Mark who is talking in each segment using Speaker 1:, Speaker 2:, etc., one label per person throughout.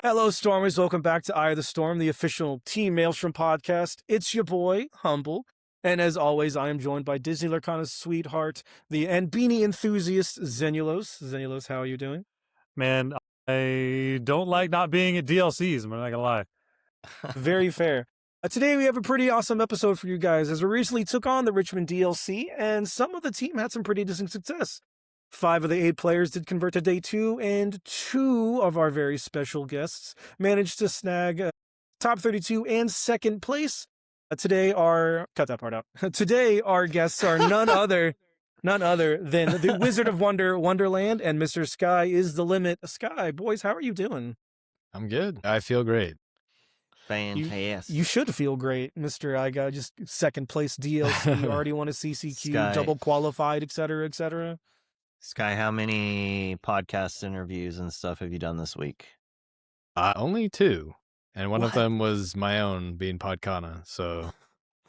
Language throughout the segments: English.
Speaker 1: Hello, Stormers. Welcome back to Eye of the Storm, the official Team Maelstrom podcast. It's your boy, Humble. And as always, I am joined by Disney Lorcana's sweetheart, and beanie enthusiast, Xenulous. Xenulous, how are you doing?
Speaker 2: Man, I don't like not being at DLCs. I'm not going to lie.
Speaker 1: Very fair. Today we have a pretty awesome episode for you guys, as we recently took on the Richmond DLC, and some of the team had some pretty decent success. 5 of the 8 players did convert to day 2, and 2 of our very special guests managed to snag top 32 and second place. Today cut that part out. Today our guests are none other than the Wizard of Wonderland, and Mr. Sky is the limit. Sky, boys, how are you doing?
Speaker 3: I'm good. I feel great.
Speaker 4: Fantastic.
Speaker 1: You should feel great, Mr. I got just second place DLC. You already won a CCQ,
Speaker 4: Sky.
Speaker 1: double qualified, etc., etc.
Speaker 4: Sky, how many podcast interviews and stuff have you done this week?
Speaker 3: Only 2. And one of
Speaker 1: What?
Speaker 3: them was my own, being Podcana. So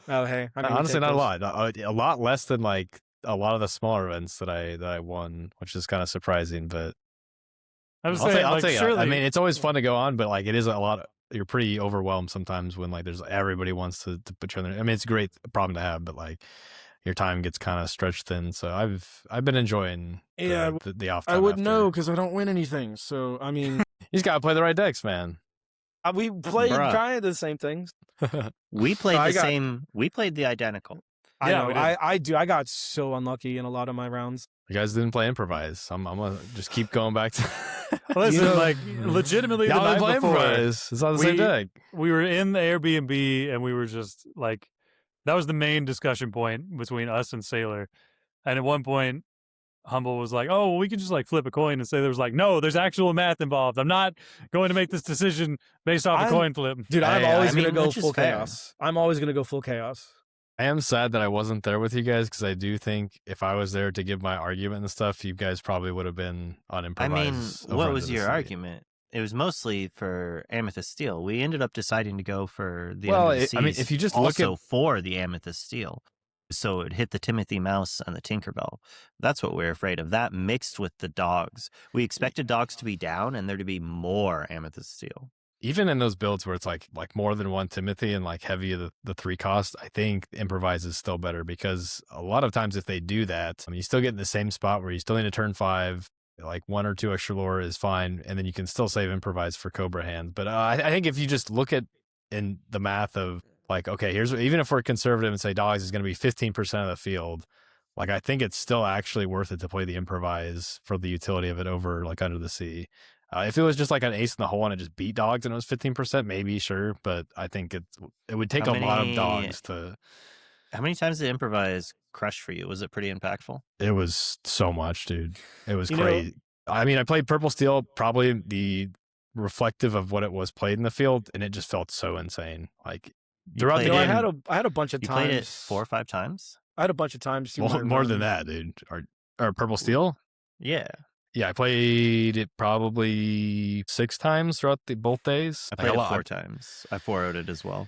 Speaker 1: Oh, hey. I mean,
Speaker 3: honestly, not a lot. A lot less than like a lot of the smaller events that I won, which is kind of surprising. But
Speaker 2: I was
Speaker 3: I'll
Speaker 2: saying,
Speaker 3: tell you,
Speaker 2: surely,
Speaker 3: I mean, it's always fun to go on, but like it is a lot. You're pretty overwhelmed sometimes when like there's everybody wants to put you on there. I mean, it's a great problem to have, but like your time gets kind of stretched thin. So I've been enjoying the off time.
Speaker 1: I wouldn't know because I don't win anything. So, I mean,
Speaker 3: You just gotta play the right decks, man.
Speaker 1: we played
Speaker 4: Bruh.
Speaker 1: kind of the same things.
Speaker 4: We played
Speaker 1: I
Speaker 4: the
Speaker 1: got-
Speaker 4: same. We played the identical.
Speaker 1: I
Speaker 2: Yeah,
Speaker 1: know.
Speaker 2: we did.
Speaker 1: I do. I got so unlucky in a lot of my rounds.
Speaker 3: You guys didn't play Improvise. I'm gonna just keep going back to.
Speaker 2: listen,
Speaker 1: You know-
Speaker 2: like legitimately the
Speaker 3: Y'all didn't
Speaker 2: night
Speaker 3: play
Speaker 2: before,
Speaker 3: Improvise. It's on the same
Speaker 2: we-
Speaker 3: deck.
Speaker 2: we were in the Airbnb and we were just like, that was the main discussion point between us and Sailor. And at one point, Humble was like, oh, well, we can just like flip a coin, and Sailor was like, no, there's actual math involved. I'm not going to make this decision based off a coin flip.
Speaker 1: Dude, I'm
Speaker 3: Hey,
Speaker 1: always
Speaker 4: I
Speaker 1: going to
Speaker 4: mean,
Speaker 1: go
Speaker 4: which is
Speaker 1: full
Speaker 4: fair.
Speaker 1: chaos. I'm always going to go full chaos.
Speaker 3: I am sad that I wasn't there with you guys because I do think if I was there to give my argument and stuff, you guys probably would have been on
Speaker 4: I
Speaker 3: Improvise.
Speaker 4: mean, what was your argument? It was mostly for Amethyst Steel. We ended up deciding to go for the
Speaker 3: Well,
Speaker 4: Under the
Speaker 3: I mean,
Speaker 4: Seas
Speaker 3: if you just look
Speaker 4: also for the Amethyst Steel. So it hit the Timothy Mouse and the Tinkerbell. That's what we're afraid of. That mixed with the dogs. We expected dogs to be down and there to be more Amethyst Steel.
Speaker 3: Even in those builds where it's like more than one Timothy and like heavy of the 3 cost, I think Improvise is still better because a lot of times if they do that, you still get in the same spot where you still need a turn 5. Like 1 or 2 extra lore is fine, and then you can still save Improvise for Cobra Hands. But I think if you just look at in the math of like, okay, here's even if we're conservative and say dogs is going to be 15% of the field, like I think it's still actually worth it to play the Improvise for the utility of it over like Under the Sea. If it was just like an ace in the hole and it just beat dogs and it was 15%, maybe sure, but I think it would take
Speaker 4: How
Speaker 3: a lot of
Speaker 4: many-
Speaker 3: dogs to.
Speaker 4: How many times did Improvise crush for you? Was it pretty impactful?
Speaker 3: It was so much, dude. It was
Speaker 1: You know-
Speaker 3: crazy. I mean, I played Purple Steel, probably the reflective of what it was played in the field, and it just felt so insane. Like throughout the
Speaker 4: played
Speaker 1: You know,
Speaker 3: game,
Speaker 1: I had a bunch of
Speaker 4: You
Speaker 1: times.
Speaker 4: played it 4 or 5 times?
Speaker 1: I had a bunch of times. through my
Speaker 3: more
Speaker 1: run.
Speaker 3: than that, dude. Or Purple Steel.
Speaker 4: Yeah.
Speaker 3: Yeah, I played it probably 6 times throughout both days.
Speaker 4: I
Speaker 3: Like,
Speaker 4: played
Speaker 3: a
Speaker 4: it 4
Speaker 3: lot.
Speaker 4: times. I 4-0'd it as well.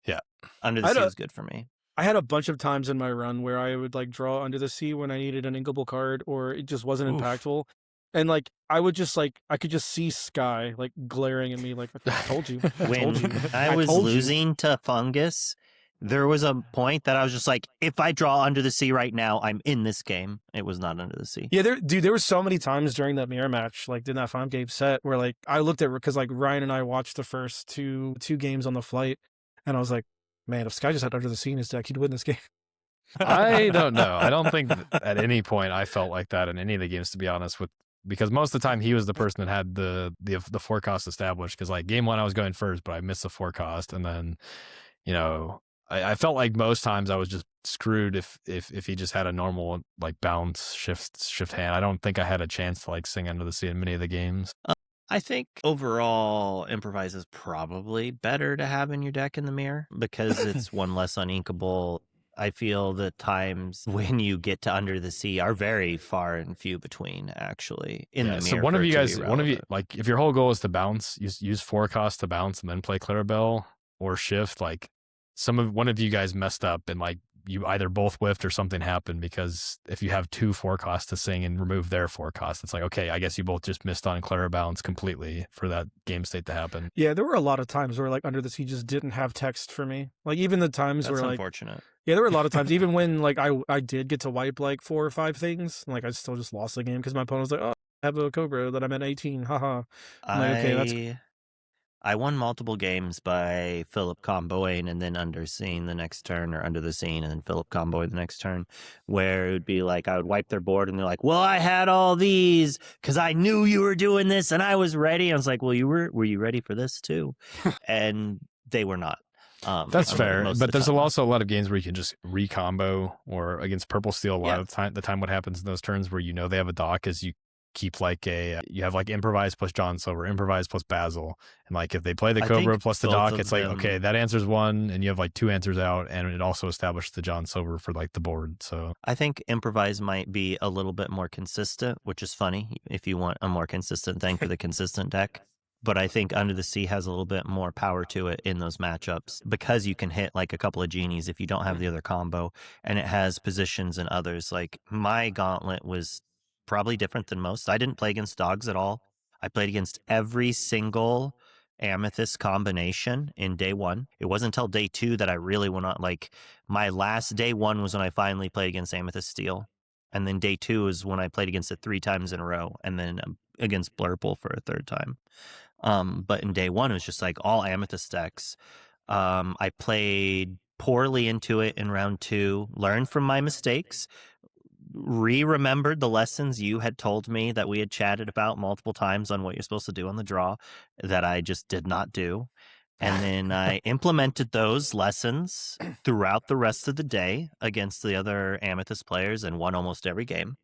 Speaker 3: Yeah.
Speaker 4: Under
Speaker 1: I
Speaker 4: the
Speaker 1: had
Speaker 4: Sea
Speaker 1: a-
Speaker 4: was good for me.
Speaker 1: I had a bunch of times in my run where I would like draw Under the Sea when I needed an inkable card or it just wasn't
Speaker 2: Oof.
Speaker 1: impactful. And like I would just like I could just see Sky like glaring at me like I told you. I
Speaker 4: When
Speaker 1: told you.
Speaker 4: I was
Speaker 1: told you.
Speaker 4: losing to Fungus, there was a point that I was just like, if I draw Under the Sea right now, I'm in this game. It was not Under the Sea.
Speaker 1: Yeah, there were so many times during that mirror match, like in that 5-game set, where like I looked at because like Ryan and I watched the first two games on the flight, and I was like, man, if Sky just had Under the Sea in his deck, he'd win this game.
Speaker 3: I don't know. I don't think at any point I felt like that in any of the games, to be honest. Because most of the time he was the person that had the 4 cost established. Because like game 1 I was going first, but I missed the 4 cost, and then I felt like most times I was just screwed if he just had a normal like bounce shift hand. I don't think I had a chance to like sing Under the Sea in many of the games.
Speaker 4: I think overall, Improvise is probably better to have in your deck in the mirror because it's one less uninkable. I feel the times when you get to Under the Sea are very far and few between, actually, in the mirror.
Speaker 3: So one of you, like if your whole goal is to bounce, use 4 cost to bounce and then play Clarabelle or shift, like one of you guys messed up and like you either both whiffed or something happened, because if you have 2 forecasts to sing and remove their forecast, it's like, okay, I guess you both just missed on Clara Balance completely for that game state to happen.
Speaker 1: Yeah, there were a lot of times where like Under the Sea just didn't have text for me. Like even the times
Speaker 4: That's
Speaker 1: where like
Speaker 4: unfortunate.
Speaker 1: yeah, there were a lot of times even when like I did get to wipe like 4 or 5 things, like I still just lost the game because my opponent was like, oh, I have a Cobra that I'm at 18, haha. I'm like, okay, that's
Speaker 4: I won multiple games by Philip comboing and then under scene the next turn, or under the scene and then Philip comboing the next turn, where it would be like I would wipe their board and they're like, well, I had all these because I knew you were doing this and I was ready. I was like, well, were you ready for this too? And they were not.
Speaker 3: That's fair, but there's
Speaker 4: time.
Speaker 3: also a lot of games where you can just recombo, or against Purple Steel, a lot
Speaker 4: Yeah.
Speaker 3: of the time what happens in those turns where they have a dock is you keep like you have like Improvise plus John Silver, Improvise plus Basil, and like if they play the
Speaker 4: I
Speaker 3: Cobra
Speaker 4: think
Speaker 3: plus the
Speaker 4: both
Speaker 3: dock,
Speaker 4: of
Speaker 3: it's like,
Speaker 4: them-
Speaker 3: okay, that answers one, and you have like 2 answers out, and it also established the John Silver for like the board. So
Speaker 4: I think Improvise might be a little bit more consistent, which is funny if you want a more consistent thing for the consistent deck. But I think Under the Sea has a little bit more power to it in those matchups because you can hit like a couple of genies if you don't have the other combo, and it has positions and others. Like my gauntlet was probably different than most. I didn't play against dogs at all. I played against every single Amethyst combination in day 1. It wasn't until day 2 that I really went on. Like my last day 1 was when I finally played against Amethyst Steel. And then day 2 is when I played against it 3 times in a row, and then against Blurple for a 3rd time. But in day 1, it was just like all Amethyst decks. I played poorly into it in round 2, learned from my mistakes, remembered the lessons you had told me that we had chatted about multiple times on what you're supposed to do on the draw that I just did not do. And then I implemented those lessons throughout the rest of the day against the other Amethyst players and won almost every game.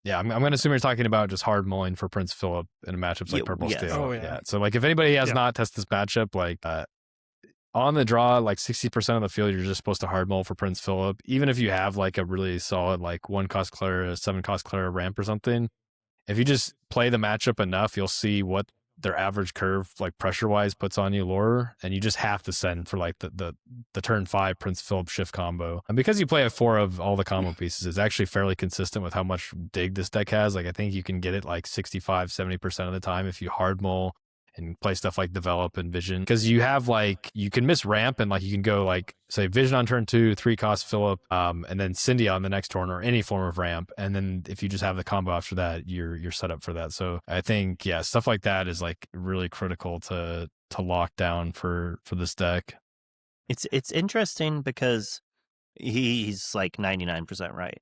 Speaker 3: yeah, I'm going to assume you're talking about just hard mulling for Prince Philip in matchups like Purple
Speaker 4: yes.
Speaker 3: Steel.
Speaker 1: Oh, yeah.
Speaker 3: So like if anybody has
Speaker 2: Yeah.
Speaker 3: not tested this matchup, like on the draw, like 60% of the field, you're just supposed to hard mull for Prince Philip. Even if you have like a really solid like 1 cost Clara, 7 cost Clara ramp or something, if you just play the matchup enough, you'll see what their average curve, like pressure wise, puts on you lore, and you just have to send for like the turn 5 Prince Philip shift combo. And because you play a 4 of all the combo pieces, it's actually fairly consistent with how much dig this deck has. Like I think you can get it like 65-70% of the time if you hard mull and play stuff like Develop and Vision, because you have like, you can miss ramp and like you can go like say Vision on turn 2, 3 cost Philip, and then Cindy on the next turn, or any form of ramp, and then if you just have the combo after that, you're set up for that. So I think stuff like that is like really critical to lock down for this deck.
Speaker 4: It's interesting because he's like 99% right,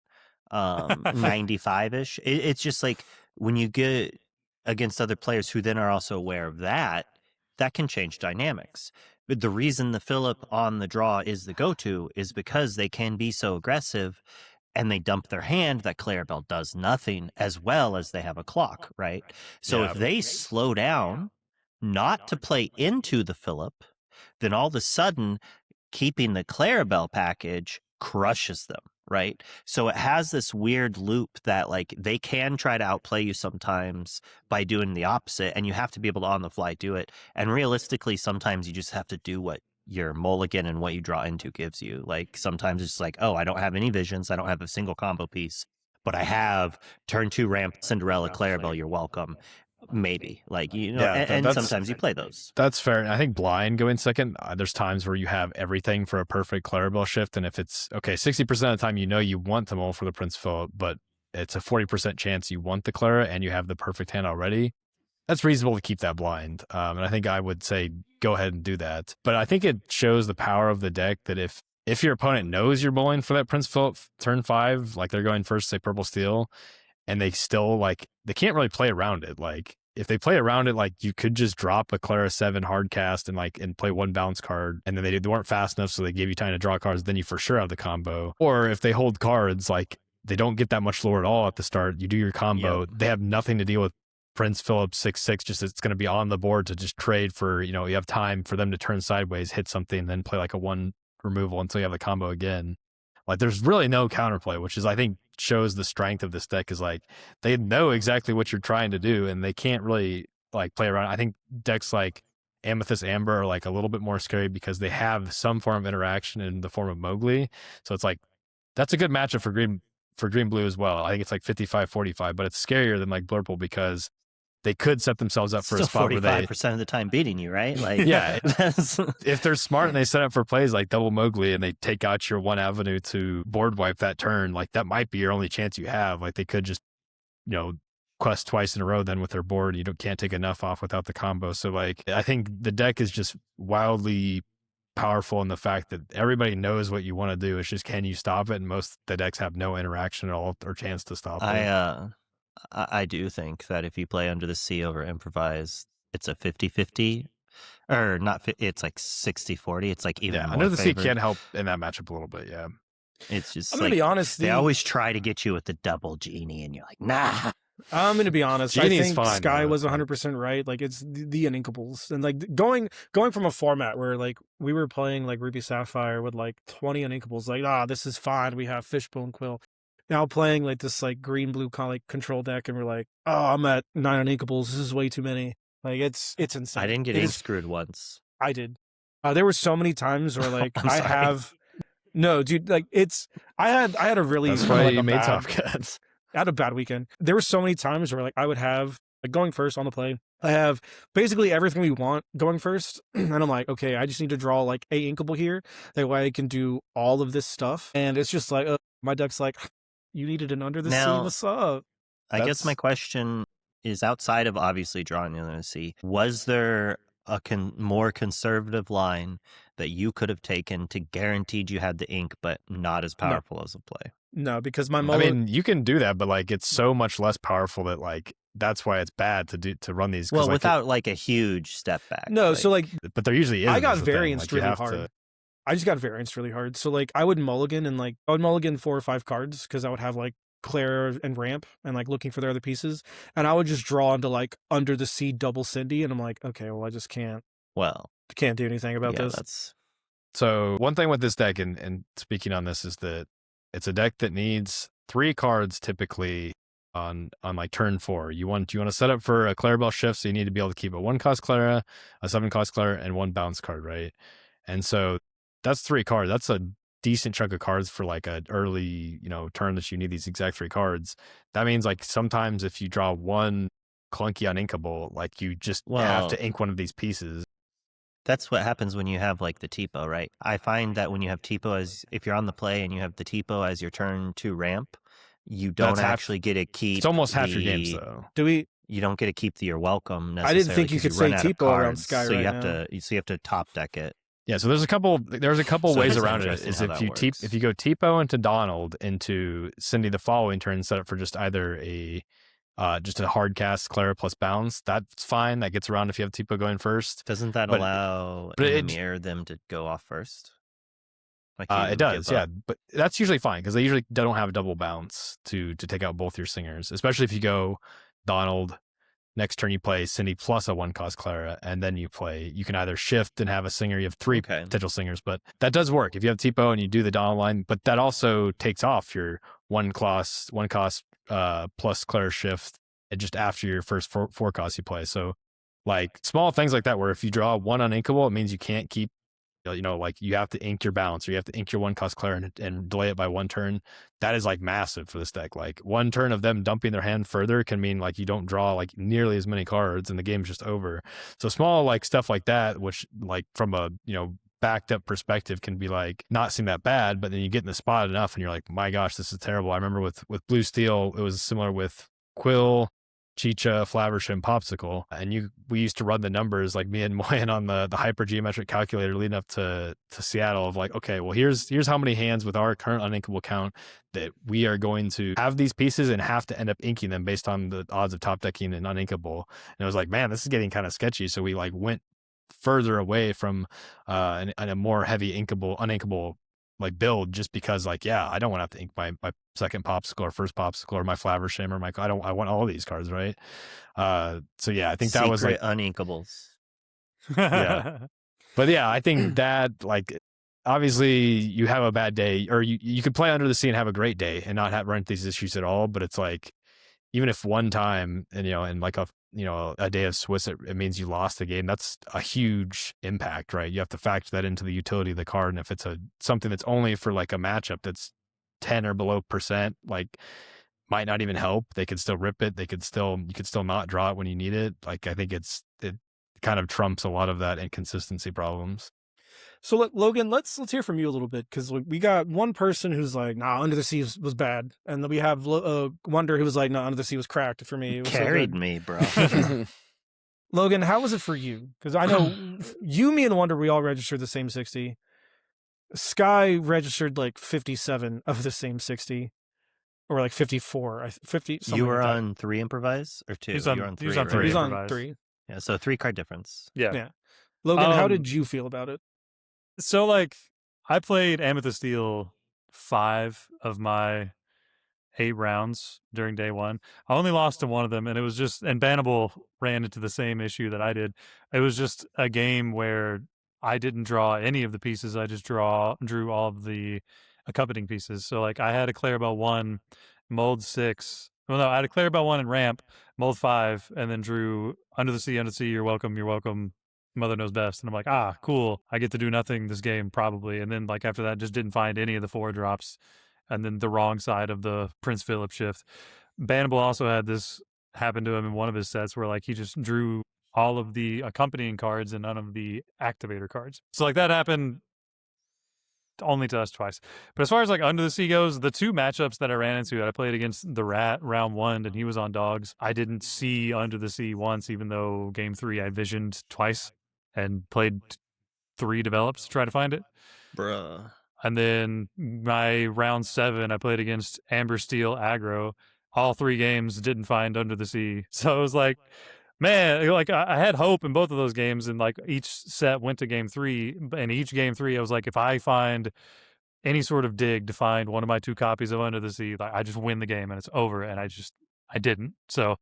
Speaker 4: 95-ish. It's just like when you get against other players who then are also aware of that can change dynamics. But the reason the Philip on the draw is the go-to is because they can be so aggressive and they dump their hand that Clarabelle does nothing, as well as they have a clock, right? So
Speaker 3: Yeah.
Speaker 4: if they slow down not to play into the Philip, then all of a sudden keeping the Clarabelle package crushes them, right? So it has this weird loop that like they can try to outplay you sometimes by doing the opposite, and you have to be able to on the fly do it. And realistically, sometimes you just have to do what your mulligan and what you draw into gives you. Like sometimes it's like, oh, I don't have any visions, I don't have a single combo piece, but I have turn 2 ramp Cinderella Clarabelle, you're welcome. Maybe, like, you know, and sometimes you play those.
Speaker 3: That's fair. And I think blind going second, there's times where you have everything for a perfect Clarabelle shift. And if it's, okay, 60% of the time, you know, you want the mull for the Prince Philip, but it's a 40% chance you want the Clara and you have the perfect hand already. That's reasonable to keep that blind. And I think I would say go ahead and do that. But I think it shows the power of the deck that if your opponent knows you're mulling for that Prince Philip turn 5, like they're going first, say Purple Steel, and they still like, they can't really play around it. Like if they play around it, like you could just drop a Clara 7 hard cast and like, and play 1 bounce card, and then they weren't fast enough. So they gave you time to draw cards. Then you for sure have the combo. Or if they hold cards, like they don't get that much lore at all at the start. You do your combo.
Speaker 4: Yep.
Speaker 3: They have nothing to deal with Prince Philip 6/6. Just it's going to be on the board to just trade for, you know, you have time for them to turn sideways, hit something, then play like a 1 removal until you have the combo again. Like there's really no counterplay, which is, I think, shows the strength of this deck. Is like they know exactly what you're trying to do and they can't really like play around. I think decks like Amethyst Amber are like a little bit more scary because they have some form of interaction in the form of Mowgli. So it's like that's a good matchup for green blue as well. I think it's like 55-45, but it's scarier than like Blurple because they could set themselves up for
Speaker 4: Still
Speaker 3: a spot where they
Speaker 4: 45% of the time beating you, right? Like,
Speaker 3: yeah.
Speaker 4: that's-
Speaker 3: If they're smart and they set up for plays like double Mowgli and they take out your one avenue to board wipe that turn, like that might be your only chance you have. Like they could just, quest twice in a row then with their board. You can't take enough off without the combo. So like I think the deck is just wildly powerful in the fact that everybody knows what you want to do. It's just can you stop it? And most of the decks have no interaction at all or chance to stop it.
Speaker 4: I do think that if you play Under the Sea over Improvise, it's a 50-50. Or not, it's like 60-40. It's like even more
Speaker 3: Under the Sea
Speaker 4: favored.
Speaker 3: can help in that matchup a little bit, yeah.
Speaker 4: It's just
Speaker 1: I'm
Speaker 4: like,
Speaker 1: gonna be honest.
Speaker 4: they always try to get you with the double genie, and you're like, nah.
Speaker 1: I'm gonna be honest. I
Speaker 3: Genie's
Speaker 1: think
Speaker 3: fine,
Speaker 1: Sky
Speaker 3: though.
Speaker 1: was 100% right. Like it's the Uninkables, and like going from a format where like we were playing like Ruby Sapphire with like 20 Uninkables. Like this is fine. We have Fishbone Quill. Now playing like this like green blue like control deck, and we're like, I'm at 9 Uninkables. This is way too many. Like it's insane.
Speaker 4: I didn't get
Speaker 1: It
Speaker 4: ink
Speaker 1: is-
Speaker 4: screwed once.
Speaker 1: I did. There were so many times where like
Speaker 4: I'm
Speaker 1: I
Speaker 4: sorry.
Speaker 1: have. No, dude. Like I had a really.
Speaker 3: That's
Speaker 1: kinda,
Speaker 3: why
Speaker 1: like,
Speaker 3: you
Speaker 1: a
Speaker 3: made
Speaker 1: bad-
Speaker 3: top cuts.
Speaker 1: I had a bad weekend. There were so many times where like I would have like going first on the play. I have basically everything we want going first, and I'm like, okay, I just need to draw like a inkable here. That way I can do all of this stuff. And it's just like my deck's like, you needed an Under the Sea.
Speaker 4: Now-
Speaker 1: What's up?
Speaker 4: I guess
Speaker 3: That's-
Speaker 4: my question is outside of obviously drawing Under the Sea, was there a more conservative line that you could have taken to guaranteed you had the ink, but not as powerful as a play?
Speaker 1: No, because my
Speaker 3: I
Speaker 1: mullet.
Speaker 3: mean, you can do that, but like it's so much less powerful that like that's why it's bad to run these. 'cause,
Speaker 4: Well,
Speaker 3: like,
Speaker 4: without like a huge step back.
Speaker 1: no, so like
Speaker 3: but there usually is.
Speaker 1: I got
Speaker 3: is the thing.
Speaker 1: variance
Speaker 3: Like, you
Speaker 1: really
Speaker 3: have
Speaker 1: hard.
Speaker 3: to-
Speaker 1: I just got variance really hard. So like I would mulligan and like I would mulligan 4 or 5 cards because I would have like Claire and Ramp and like looking for their other pieces, and I would just draw into like Under the Sea double Cindy, and I'm like, okay, well I just can't do anything about
Speaker 4: yeah,
Speaker 1: this.
Speaker 4: that's
Speaker 3: So one thing with this deck, and speaking on this, is that it's a deck that needs 3 cards typically on like turn 4. You want to set up for a Clarabelle shift, so you need to be able to keep a 1-cost Clara, a 7-cost Clara, and 1 bounce card, right? And so that's 3 cards. That's a decent chunk of cards for like an early turn that you need these exact 3 cards. That means like sometimes if you draw 1 clunky uninkable, like you just have
Speaker 4: Well-
Speaker 3: to ink one of these pieces.
Speaker 4: That's what happens when you have like the Tipo, right? I find that when you have Tipo as if you're on the play and you have the Tipo as your turn 2 ramp, you don't
Speaker 3: That's half-
Speaker 4: actually get to keep.
Speaker 3: It's almost half your games though.
Speaker 1: Do we?
Speaker 4: You don't get to keep your welcome.
Speaker 1: I didn't
Speaker 4: Necessarily
Speaker 1: think you
Speaker 4: 'cause
Speaker 1: could
Speaker 4: run
Speaker 1: say
Speaker 4: out of
Speaker 1: Tipo around
Speaker 4: cards,
Speaker 1: Sky
Speaker 4: so you
Speaker 1: right
Speaker 4: have
Speaker 1: now.
Speaker 4: to. So you have to top deck it.
Speaker 3: Yeah, so there's a couple
Speaker 4: So
Speaker 3: ways
Speaker 4: it's
Speaker 3: around it.
Speaker 4: interesting
Speaker 3: Is
Speaker 4: how
Speaker 3: if
Speaker 4: that
Speaker 3: you
Speaker 4: works.
Speaker 3: if you go Tipo into Donald into Cindy the following turn, set up for just either just a hard cast Clara plus bounce, that's fine. That gets around if you have Tipo going first.
Speaker 4: Doesn't that
Speaker 3: But-
Speaker 4: allow
Speaker 3: but
Speaker 4: in
Speaker 3: it-
Speaker 4: the mirror them to go off first? Like
Speaker 3: It
Speaker 4: you
Speaker 3: does,
Speaker 4: give
Speaker 3: yeah,
Speaker 4: up-
Speaker 3: but that's usually fine because they usually don't have a double bounce to take out both your singers, especially if you go Donald. Next turn you play Cindy plus a 1-cost Clara, and then you can either shift and have a singer. You have 3
Speaker 4: Okay.
Speaker 3: potential singers, but that does work if you have Tipo and you do the Donald line. But that also takes off your 1-cost plus Clara shift just after your first 4 costs you play. So like small things like that, where if you draw 1 uninkable, it means you can't keep. Like you have to ink your bounce or you have to ink your 1-cost Clara and delay it by 1 turn. That is like massive for this deck. Like 1 turn of them dumping their hand further can mean like you don't draw like nearly as many cards and the game's just over. So small like stuff like that, which like from a backed up perspective can be like not seem that bad, but then you get in the spot enough and you're like, my gosh, this is terrible. I remember with Blue Steel, it was similar with Quill, Chicha, Flaversh, and Popsicle, and we used to run the numbers like me and Moyen on the hypergeometric calculator leading up to Seattle of like, okay, well here's how many hands with our current uninkable count that we are going to have these pieces and have to end up inking them based on the odds of top decking and uninkable. And it was like, man, this is getting kind of sketchy. So we like went further away from a more heavy uninkable like build just because like, yeah, I don't want to have to ink my second Popsicle or first Popsicle or my Flaversham or I want all these cards, right? So yeah, I think that was like,
Speaker 4: uninkables.
Speaker 3: Yeah. but yeah, I think that like, obviously you have a bad day or you could play Under the Sea and have a great day and not run into these issues at all. But it's like, even if one time and in like a day of Swiss, it means you lost the game. That's a huge impact, right? You have to factor that into the utility of the card. And if it's something that's only for like a matchup that's 10 or below percent, like might not even help. They could still rip it. You could still not draw it when you need it. Like, I think it kind of trumps a lot of that inconsistency problems.
Speaker 1: So Logan, let's hear from you a little bit, because we got one person who's like, nah, Under the Sea was bad, and then we have Wonder who was like, no, Under the Sea was cracked for me. It was
Speaker 4: Carried
Speaker 1: so
Speaker 4: me, bro.
Speaker 1: Logan, how was it for you? Because I know you, me, and Wonder, we all registered the same 60. Sky registered like 57 of the same 60, or like 54. 50.
Speaker 4: You were
Speaker 1: like
Speaker 4: on 3 Improvise or 2?
Speaker 2: He's
Speaker 4: You
Speaker 2: on-
Speaker 4: were on
Speaker 2: he was
Speaker 4: 3.
Speaker 2: on
Speaker 1: that.
Speaker 2: 3
Speaker 1: He's on
Speaker 2: Improvise.
Speaker 1: 3.
Speaker 4: Yeah, so 3 card difference.
Speaker 2: Yeah.
Speaker 1: Logan, how did you feel about it?
Speaker 2: So like I played Amethyst Steel 5 of my 8 rounds during day 1. I only lost to one of them, and it was just, and Bannable ran into the same issue that I did. It was just a game where I didn't draw any of the pieces. I just drew all of the accompanying pieces. So like I had a Clarabelle 1, mold 6. Well, no, I had a Clarabelle 1 and ramp, mold 5, and then drew Under the Sea, you're welcome, Mother Knows Best. And I'm like, cool. I get to do nothing this game, probably. And then like after that, just didn't find any of the 4 drops. And then the wrong side of the Prince Philip shift. Bannable also had this happen to him in one of his sets where like he just drew all of the accompanying cards and none of the activator cards. So like that happened only to us twice. But as far as like Under the Sea goes, the 2 matchups that I ran into, I played against the Rat round 1 and he was on dogs. I didn't see Under the Sea once, even though game 3 I visioned twice and played 3 develops to try to find it.
Speaker 4: Bruh.
Speaker 2: And then my round 7, I played against Amber Steel Aggro. All 3 games didn't find Under the Sea. So it was like, man, like I had hope in both of those games, and like each set went to game 3. And each game 3, I was like, if I find any sort of dig to find one of my 2 copies of Under the Sea, like I just win the game and it's over. And I didn't. So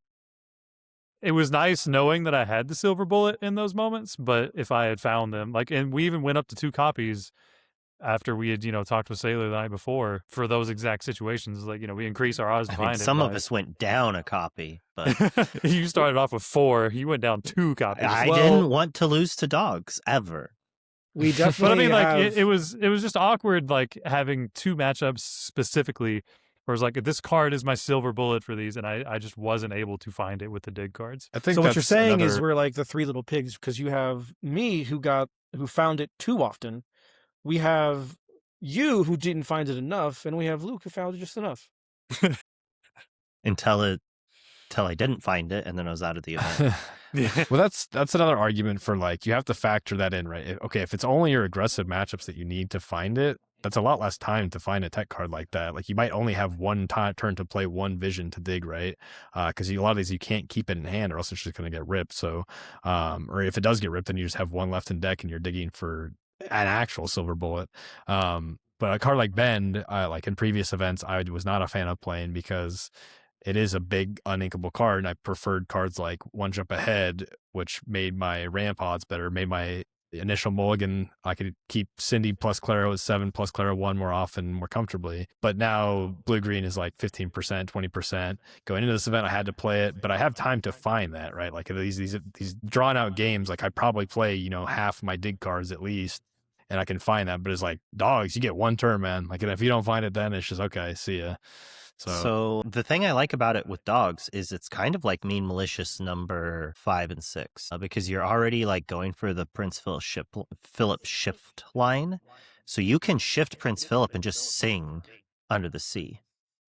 Speaker 2: it was nice knowing that I had the silver bullet in those moments. But if I had found them, like, and we even went up to 2 copies after we had, talked with Sailor the night before for those exact situations. Like, we increase our odds to find it.
Speaker 4: Some of us went down a copy, but
Speaker 2: you started off with 4. You went down 2 copies.
Speaker 4: I didn't want to lose to dogs ever.
Speaker 1: We
Speaker 2: But
Speaker 1: definitely
Speaker 2: I mean, like,
Speaker 1: have...
Speaker 2: it was just awkward, like having 2 matchups specifically where it's like, this card is my silver bullet for these, and I just wasn't able to find it with the dig cards.
Speaker 3: I think
Speaker 1: So what you're
Speaker 3: that's
Speaker 1: saying is
Speaker 3: another-
Speaker 1: we're like the 3 little pigs, because you have me who found it too often. We have you who didn't find it enough, and we have Luke who found it just enough.
Speaker 4: Until I didn't find it, and then I was out of the event.
Speaker 3: Well, that's another argument for like, you have to factor that in, right? Okay, if it's only your aggressive matchups that you need to find it, that's a lot less time to find a tech card like that. Like, you might only have one turn to play, one vision to dig, right? Because a lot of these you can't keep it in hand, or else it's just going to get ripped. So, or if it does get ripped, then you just have one left in deck and you're digging for an actual silver bullet. But a card like Bend, like in previous events, I was not a fan of playing because it is a big uninkable card, and I preferred cards like One Jump Ahead, which made my ramp odds better, made my initial mulligan. I could keep Cindy plus Claro as 7 plus Claro 1 more often, more comfortably. But now blue-green is like 15%, 20%. Going into this event, I had to play it, but I have time to find that, right? Like these drawn-out games, like I probably play, half my dig cards at least, and I can find that. But it's like, dogs, you get 1 turn, man. Like, and if you don't find it, then it's just, okay, see ya.
Speaker 4: So the thing I like about it with dogs is it's kind of like Mean Malicious number 5 and 6, because you're already like going for the Prince Philip shift line. So you can shift Prince Philip and just sing Under the Sea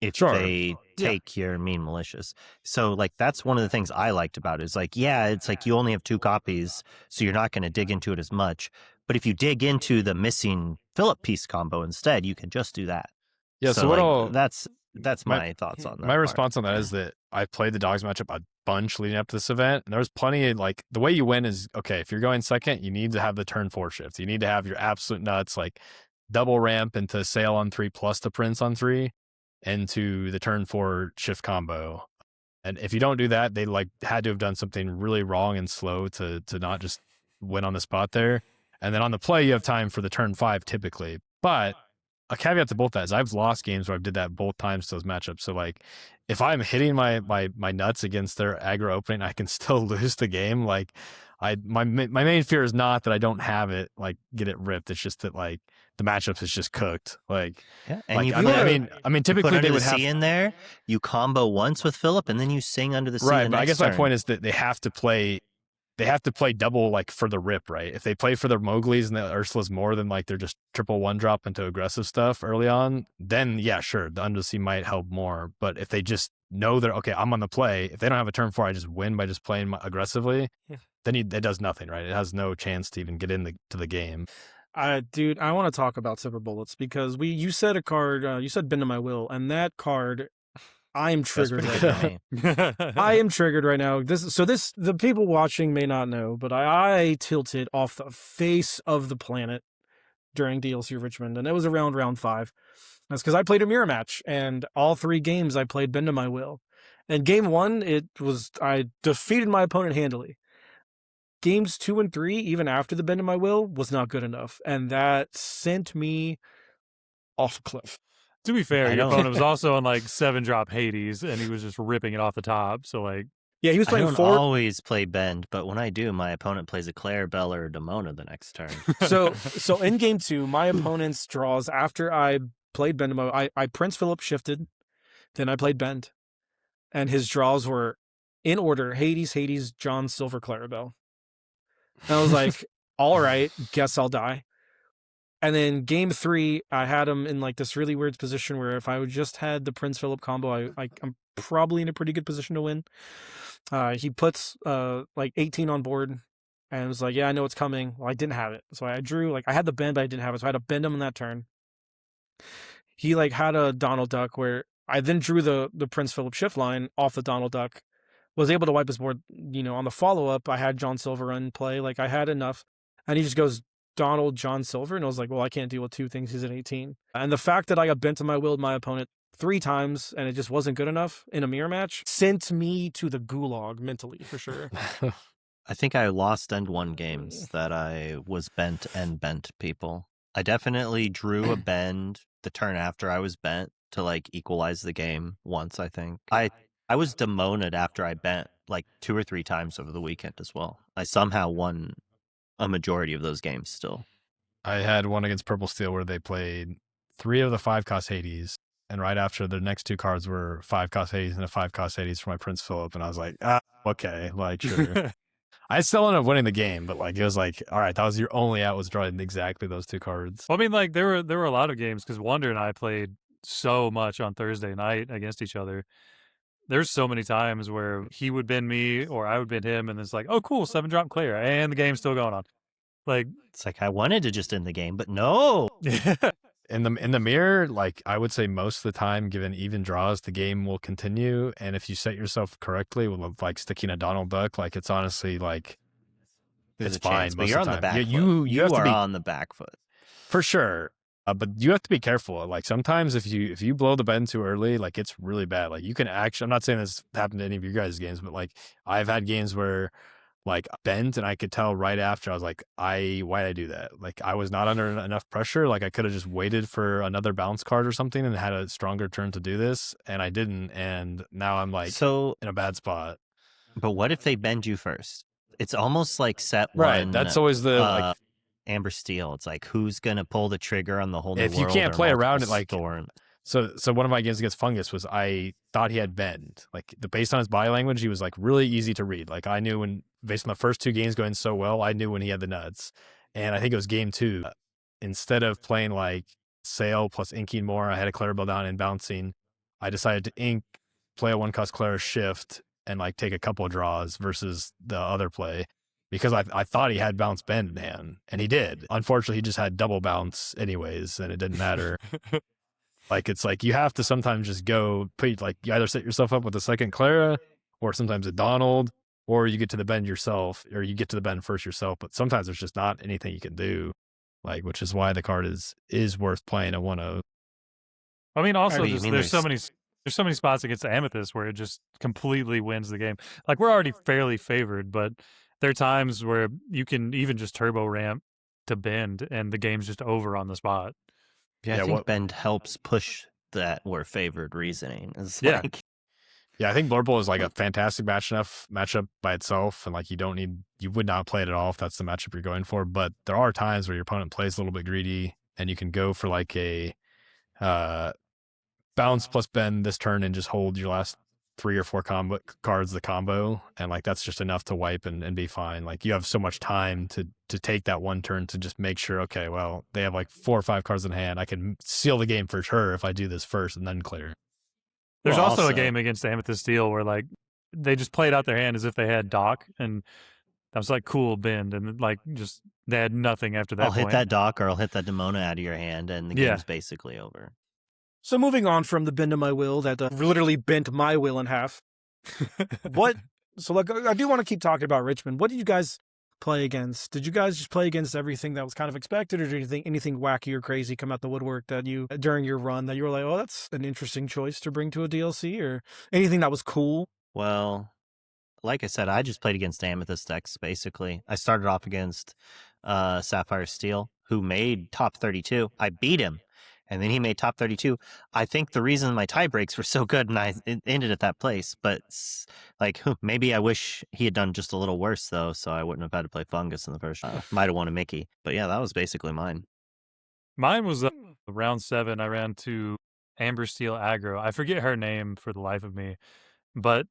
Speaker 4: if they take your Mean Malicious. So like, that's one of the things I liked about it, is like, yeah, it's like you only have 2 copies, so you're not going to dig into it as much. But if you dig into the missing Philip piece combo instead, you can just do that.
Speaker 3: Yeah, so what
Speaker 4: that's my thoughts on that.
Speaker 3: My response on that is that I played the dogs matchup a bunch leading up to this event, and there was plenty of, like, the way you win is, okay, if you're going second, you need to have the turn 4 shift. You need to have your absolute nuts, like double ramp into Sail on 3 plus the Prince on 3 into the turn 4 shift combo. And if you don't do that, they like had to have done something really wrong and slow to not just win on the spot there. And then on the play, you have time for the turn 5 typically. But a caveat to both that is I've lost games where I've did that both times to those matchups. So like if I'm hitting my nuts against their aggro opening, I can still lose the game. Like my main fear is not that I don't have it, like get it ripped. It's just that like the matchups is just cooked. Like,
Speaker 4: Yeah, and
Speaker 3: like
Speaker 4: you
Speaker 3: I mean,
Speaker 4: you put
Speaker 3: typically
Speaker 4: Under
Speaker 3: they
Speaker 4: the
Speaker 3: would have
Speaker 4: Sea in there, you combo once with Philip, and then you sing Under the Sea
Speaker 3: right.
Speaker 4: the
Speaker 3: But I
Speaker 4: next
Speaker 3: guess my
Speaker 4: turn.
Speaker 3: point is that they have to play double like for the rip, right? If they play for their Mowgli's and the Ursula's more than like they're just triple one drop into aggressive stuff early on, then yeah, sure, the Under the Sea might help more. But if they just know they're okay, I'm on the play. If they don't have a turn 4, I just win by just playing aggressively.
Speaker 1: Yeah.
Speaker 3: Then it does nothing, right? It has no chance to even get to the game.
Speaker 1: Dude, I want to talk about Silver Bullets because you said a card, you said Bend to My Will, and that card, I am triggered
Speaker 4: pretty
Speaker 1: right
Speaker 4: good
Speaker 1: now.
Speaker 4: for me.
Speaker 1: I am triggered right now. The people watching may not know, but I tilted off the face of the planet during DLC Richmond, and it was around round 5. That's because I played a mirror match, and all 3 games I played Bend to My Will. And game 1, I defeated my opponent handily. Games 2 and 3, even after the Bend to My Will, was not good enough, and that sent me off a cliff.
Speaker 2: To be fair,
Speaker 4: I
Speaker 2: your
Speaker 4: don't-
Speaker 2: opponent was also on like 7-drop Hades, and he was just ripping it off the top. So like,
Speaker 1: Yeah, he was
Speaker 4: I
Speaker 1: playing
Speaker 4: don't
Speaker 1: 4.
Speaker 4: always play Bend, but when I do, my opponent plays a Claire, Bella, or Demona the next turn.
Speaker 1: So in game 2, my opponent's draws after I played Bend to My, I Prince Philip shifted, then I played Bend, and his draws were in order: Hades, John, Silver, Clarabelle. And I was like, all right, guess I'll die. And then game 3, I had him in like this really weird position where if I would just had the Prince Philip combo, I'm probably in a pretty good position to win. He puts like 18 on board and was like, yeah, I know it's coming. Well, I didn't have it. So I drew, like, I had the bend, but I didn't have it. So I had to bend him on that turn. He like had a Donald Duck where I then drew the Prince Philip shift line off the Donald Duck, was able to wipe his board. On the follow-up, I had John Silver in play. Like, I had enough. And he just goes, Donald, John Silver. And I was like, well, I can't deal with 2 things. He's an 18. And the fact that I got bent to my will with my opponent 3 times and it just wasn't good enough in a mirror match sent me to the gulag mentally, for sure.
Speaker 4: I think I lost and won games that I was bent people. I definitely drew a bend the turn after I was bent to like equalize the game once, I think. I was demoned after I bent like 2 or 3 times over the weekend as well. I somehow won a majority of those games still.
Speaker 3: I had one against Purple Steel where they played 3 of the 5-cost Hades, and right after the next 2 cards were 5-cost Hades and a 5-cost Hades for my Prince Philip, and I was like, okay, like sure. I still ended up winning the game, but like it was like, all right, that was your only out, was drawing exactly those 2 cards.
Speaker 2: I mean, like there were a lot of games because Wonder and I played so much on Thursday night against each other. There's so many times where he would bend me or I would bend him, and it's like, oh, cool, 7-drop clear, and the game's still going on. Like,
Speaker 4: it's like I wanted to just end the game, but no.
Speaker 3: In the mirror, like I would say most of the time, given even draws, the game will continue. And if you set yourself correctly with like sticking a Donald Duck, like it's honestly like
Speaker 4: There's
Speaker 3: it's
Speaker 4: a
Speaker 3: fine.
Speaker 4: chance, but
Speaker 3: most
Speaker 4: you're
Speaker 3: of
Speaker 4: on
Speaker 3: the
Speaker 4: the
Speaker 3: time.
Speaker 4: back foot.
Speaker 3: You have to
Speaker 4: are
Speaker 3: be
Speaker 4: on the back foot.
Speaker 3: for sure. But you have to be careful. Like sometimes if you blow the bend too early, like it's really bad. Like you can actually, I'm not saying this happened to any of your guys' games, but like I've had games where like bent and I could tell right after, I was like, why did I do that? Like I was not under enough pressure. Like I could have just waited for another bounce card or something and had a stronger turn to do this. And I didn't. And now I'm like
Speaker 4: So,
Speaker 3: in a bad spot.
Speaker 4: but what if they bend you first? It's almost like set
Speaker 3: Right.
Speaker 4: one.
Speaker 3: That's always the like
Speaker 4: Amber Steel. It's like who's gonna pull the trigger on the whole new
Speaker 3: if you
Speaker 4: world
Speaker 3: can't
Speaker 4: or
Speaker 3: play around it,
Speaker 4: multiple
Speaker 3: like
Speaker 4: storm.
Speaker 3: so one of my games against Fungus was I thought he had bend. Like based on his body language, he was like really easy to read. Like I knew when, based on the first 2 games going so well, I knew when he had the nuts. And I think it was game 2. Instead of playing like Sail plus inking more, I had a Clarabelle down and bouncing. I decided to ink, play a 1-cost Clara shift, and like take a couple of draws versus the other play. Because I thought he had bounce bend in hand, and he did. Unfortunately, he just had double bounce anyways, and it didn't matter. Like, it's like you have to sometimes just go, like you either set yourself up with a second Clara, or sometimes a Donald, or you get to the bend yourself, or you get to the bend first yourself. But sometimes there's just not anything you can do, like, which is why the card is worth playing a 1-0.
Speaker 2: I mean, also,
Speaker 4: What do you
Speaker 2: just
Speaker 4: mean
Speaker 2: there's so many spots against the Amethyst where it just completely wins the game. Like we're already fairly favored, but there are times where you can even just turbo ramp to bend, and the game's just over on the spot.
Speaker 4: Yeah, I
Speaker 3: Yeah,
Speaker 4: think Bend helps push that we're favored reasoning. It's
Speaker 2: Yeah.
Speaker 4: like,
Speaker 3: Yeah, I think Blurple is like a fantastic matchup by itself, and like you would not play it at all if that's the matchup you're going for. But there are times where your opponent plays a little bit greedy, and you can go for like a bounce plus bend this turn and just hold your last 3 or 4 cards the combo, and like that's just enough to wipe and be fine. Like you have so much time to take that one turn to just make sure, okay, well they have like 4 or 5 cards in hand, I can seal the game for sure if I do this first and then clear.
Speaker 2: There's
Speaker 4: Well,
Speaker 2: also a
Speaker 4: also-
Speaker 2: game against Amethyst Steel where like they just played out their hand as if they had Dock, and I was like, cool, bend, and like just they had nothing after that
Speaker 4: I'll hit
Speaker 2: point.
Speaker 4: that Dock or I'll hit that Demona out of your hand, and the
Speaker 2: Yeah.
Speaker 4: game's basically over.
Speaker 1: So moving on from the bend of my will that literally bent my will in half. What? So like, I do want to keep talking about Richmond. What did you guys play against? Did you guys just play against everything that was kind of expected, or did anything wacky or crazy come out the woodwork that you during your run that you were like, oh, that's an interesting choice to bring to a DLC, or anything that was cool?
Speaker 4: Well, like I said, I just played against Amethyst decks, basically. I started off against Sapphire Steel, who made top 32. I beat him, and then he made top 32. I think the reason my tie breaks were so good, and it ended at that place, but like, maybe I wish he had done just a little worse, though, so I wouldn't have had to play Fungus in the first. Might have won a Mickey. But yeah, that was basically mine.
Speaker 2: Mine was round 7. I ran to Amber Steel Aggro. I forget her name for the life of me, but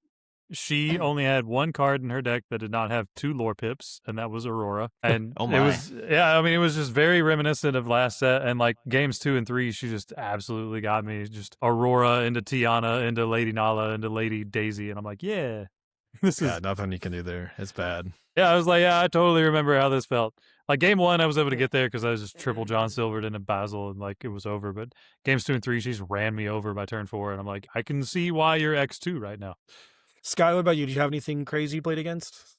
Speaker 2: she only had 1 card in her deck that did not have 2 lore pips, and that was Aurora. And
Speaker 4: Oh
Speaker 2: it
Speaker 4: my.
Speaker 2: was, yeah, I mean, it was just very reminiscent of last set. And like games 2 and 3, she just absolutely got me. Just Aurora into Tiana, into Lady Nala, into Lady Daisy. And I'm like, yeah, this
Speaker 3: Yeah,
Speaker 2: is,
Speaker 3: nothing you can do there. It's bad.
Speaker 2: yeah, I was like, yeah, I totally remember how this felt. Like game 1, I was able to get there because I was just triple John Silvered into Basil, and like it was over. But games 2 and 3, she just ran me over by turn 4. And I'm like, I can see why you're X2 right now.
Speaker 1: Sky, what about you? Did you have anything crazy you played against?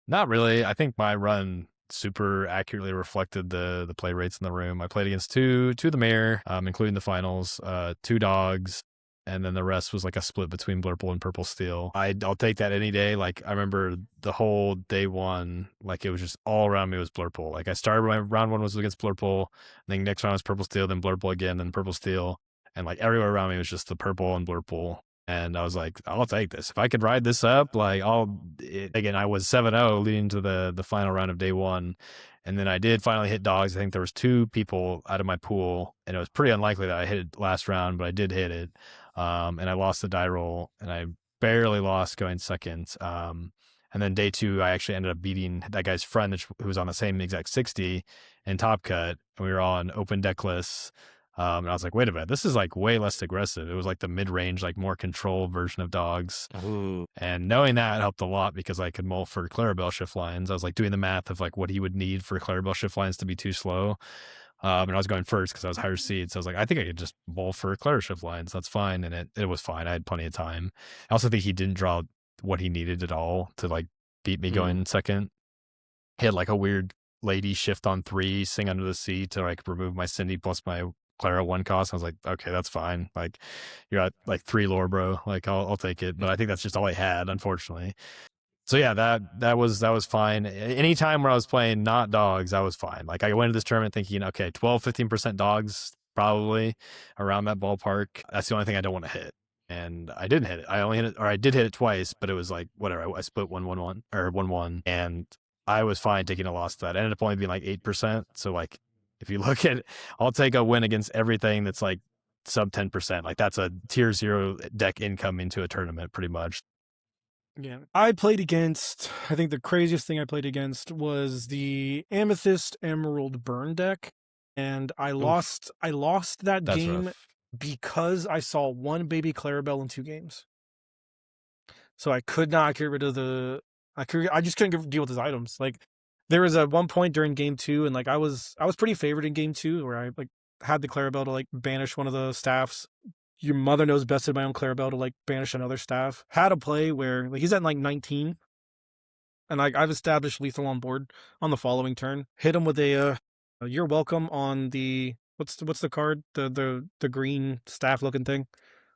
Speaker 3: Not really. I think my run super accurately reflected the play rates in the room. I played against two of the mayor, including the finals, 2 dogs, and then the rest was like a split between Blurple and Purple Steel. I'll take that any day. Like I remember the whole day 1, like it was just all around me was Blurple. Like I started my round 1 was against Blurple, then next round was Purple Steel, then Blurple again, then Purple Steel, and like everywhere around me was just the Purple and Blurple. And I was like, I'll take this. If I could ride this up, like again, I was 7-0 leading to the final round of day 1. And then I did finally hit dogs. I think there was 2 people out of my pool, and it was pretty unlikely that I hit it last round, but I did hit it. And I lost the die roll, and I barely lost going second. And then day 2, I actually ended up beating that guy's friend who was on the same exact 60 in Top Cut. And we were on open deck lists. And I was like, wait a minute, this is like way less aggressive. It was like the mid-range, like more control version of dogs.
Speaker 4: Ooh.
Speaker 3: And knowing that helped a lot because I could mull for Clarabelle shift lines. I was like doing the math of like what he would need for Clarabelle shift lines to be too slow. And I was going first because I was higher seed. So I was like, I think I could just mull for Clara shift lines. That's fine. And it was fine. I had plenty of time. I also think he didn't draw what he needed at all to like beat me going second. He had like a weird lady shift on 3, sing under the sea to like remove my Cindy plus my Clara 1 cost. I was like, okay, that's fine. Like you're at like 3 lore, bro. Like I'll take it. But I think that's just all I had, unfortunately. So yeah, that was fine. Anytime where I was playing not dogs, I was fine. Like I went into this tournament thinking, okay, 12-15% dogs, probably around that ballpark. That's the only thing I don't want to hit. And I didn't hit it. I only hit it, or I did hit it twice, but it was like whatever. I split 1-1-1 or 1-1, and I was fine taking a loss to that. It ended up only being like 8%. So like if you look at it, I'll take a win against everything that's like sub 10%. Like that's a tier 0 deck income into a tournament pretty much.
Speaker 1: Yeah. I played against, I think the craziest thing I played against was the Amethyst Emerald Burn deck. And I lost that
Speaker 3: That's
Speaker 1: game
Speaker 3: rough.
Speaker 1: because I saw 1 baby Clarabelle in 2 games. So I could not get rid of I just couldn't deal with his items. Like there was at one point during game 2, and like I was pretty favored in game 2 where I like had the Clarabelle to like banish one of the staffs. Your mother knows best in my own Clarabelle to like banish another staff. Had a play where like he's at like 19, and like I've established lethal on board on the following turn. Hit him with a you're welcome on the what's the card, the green staff looking thing.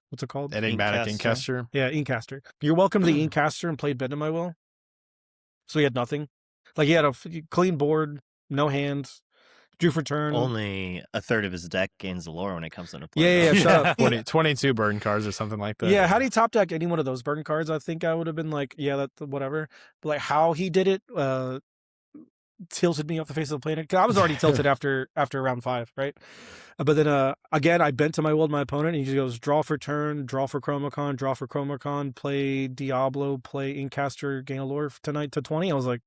Speaker 1: What's it called?
Speaker 3: Enigmatic
Speaker 4: Inkcaster.
Speaker 3: Inkcaster.
Speaker 1: Yeah, Inkcaster. You're welcome to the Inkcaster, and played Bend in My Will. So he had nothing. Like he had a clean board, no hands. Drew for turn.
Speaker 4: Only a third of his deck gains the lore when it comes into play.
Speaker 1: Yeah,
Speaker 4: though.
Speaker 1: shut up.
Speaker 3: 22 burn cards or something like that.
Speaker 1: Yeah, had he top deck any one of those burn cards, I think I would have been like, yeah, that's whatever. But like how he did it, tilted me off the face of the planet. 'Cause I was already tilted after round 5, right? But then again, I bent to my will to my opponent, and he just goes draw for turn, draw for Chromacon, draw for Chromacon, play Diablo, play Inkcaster, gain a lore tonight to 20. I was like,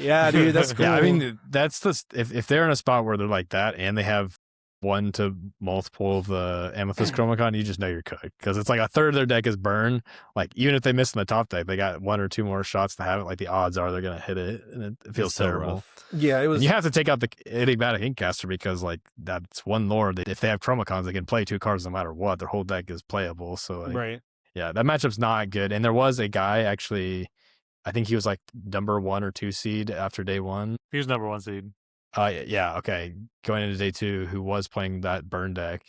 Speaker 1: yeah, dude, that's cool.
Speaker 3: Yeah, I mean, that's the if they're in a spot where they're like that and they have 1 to multiple of the Amethyst Chromacon, you just know you're cooked because it's like a third of their deck is burn. Like even if they miss in the top deck, they got 1 or 2 more shots to have it. Like the odds are they're gonna hit it, and it feels
Speaker 4: so
Speaker 3: terrible.
Speaker 4: rough.
Speaker 1: Yeah, it was.
Speaker 3: And you have to take out the enigmatic Inkcaster because like that's one lore that if they have Chromacons, they can play 2 cards no matter what. Their whole deck is playable. So like,
Speaker 1: right.
Speaker 3: yeah, that matchup's not good. And there was a guy actually, I think he was like number 1 or 2 seed after day 1.
Speaker 2: He was number 1 seed.
Speaker 3: Yeah, okay. Going into day 2, who was playing that burn deck,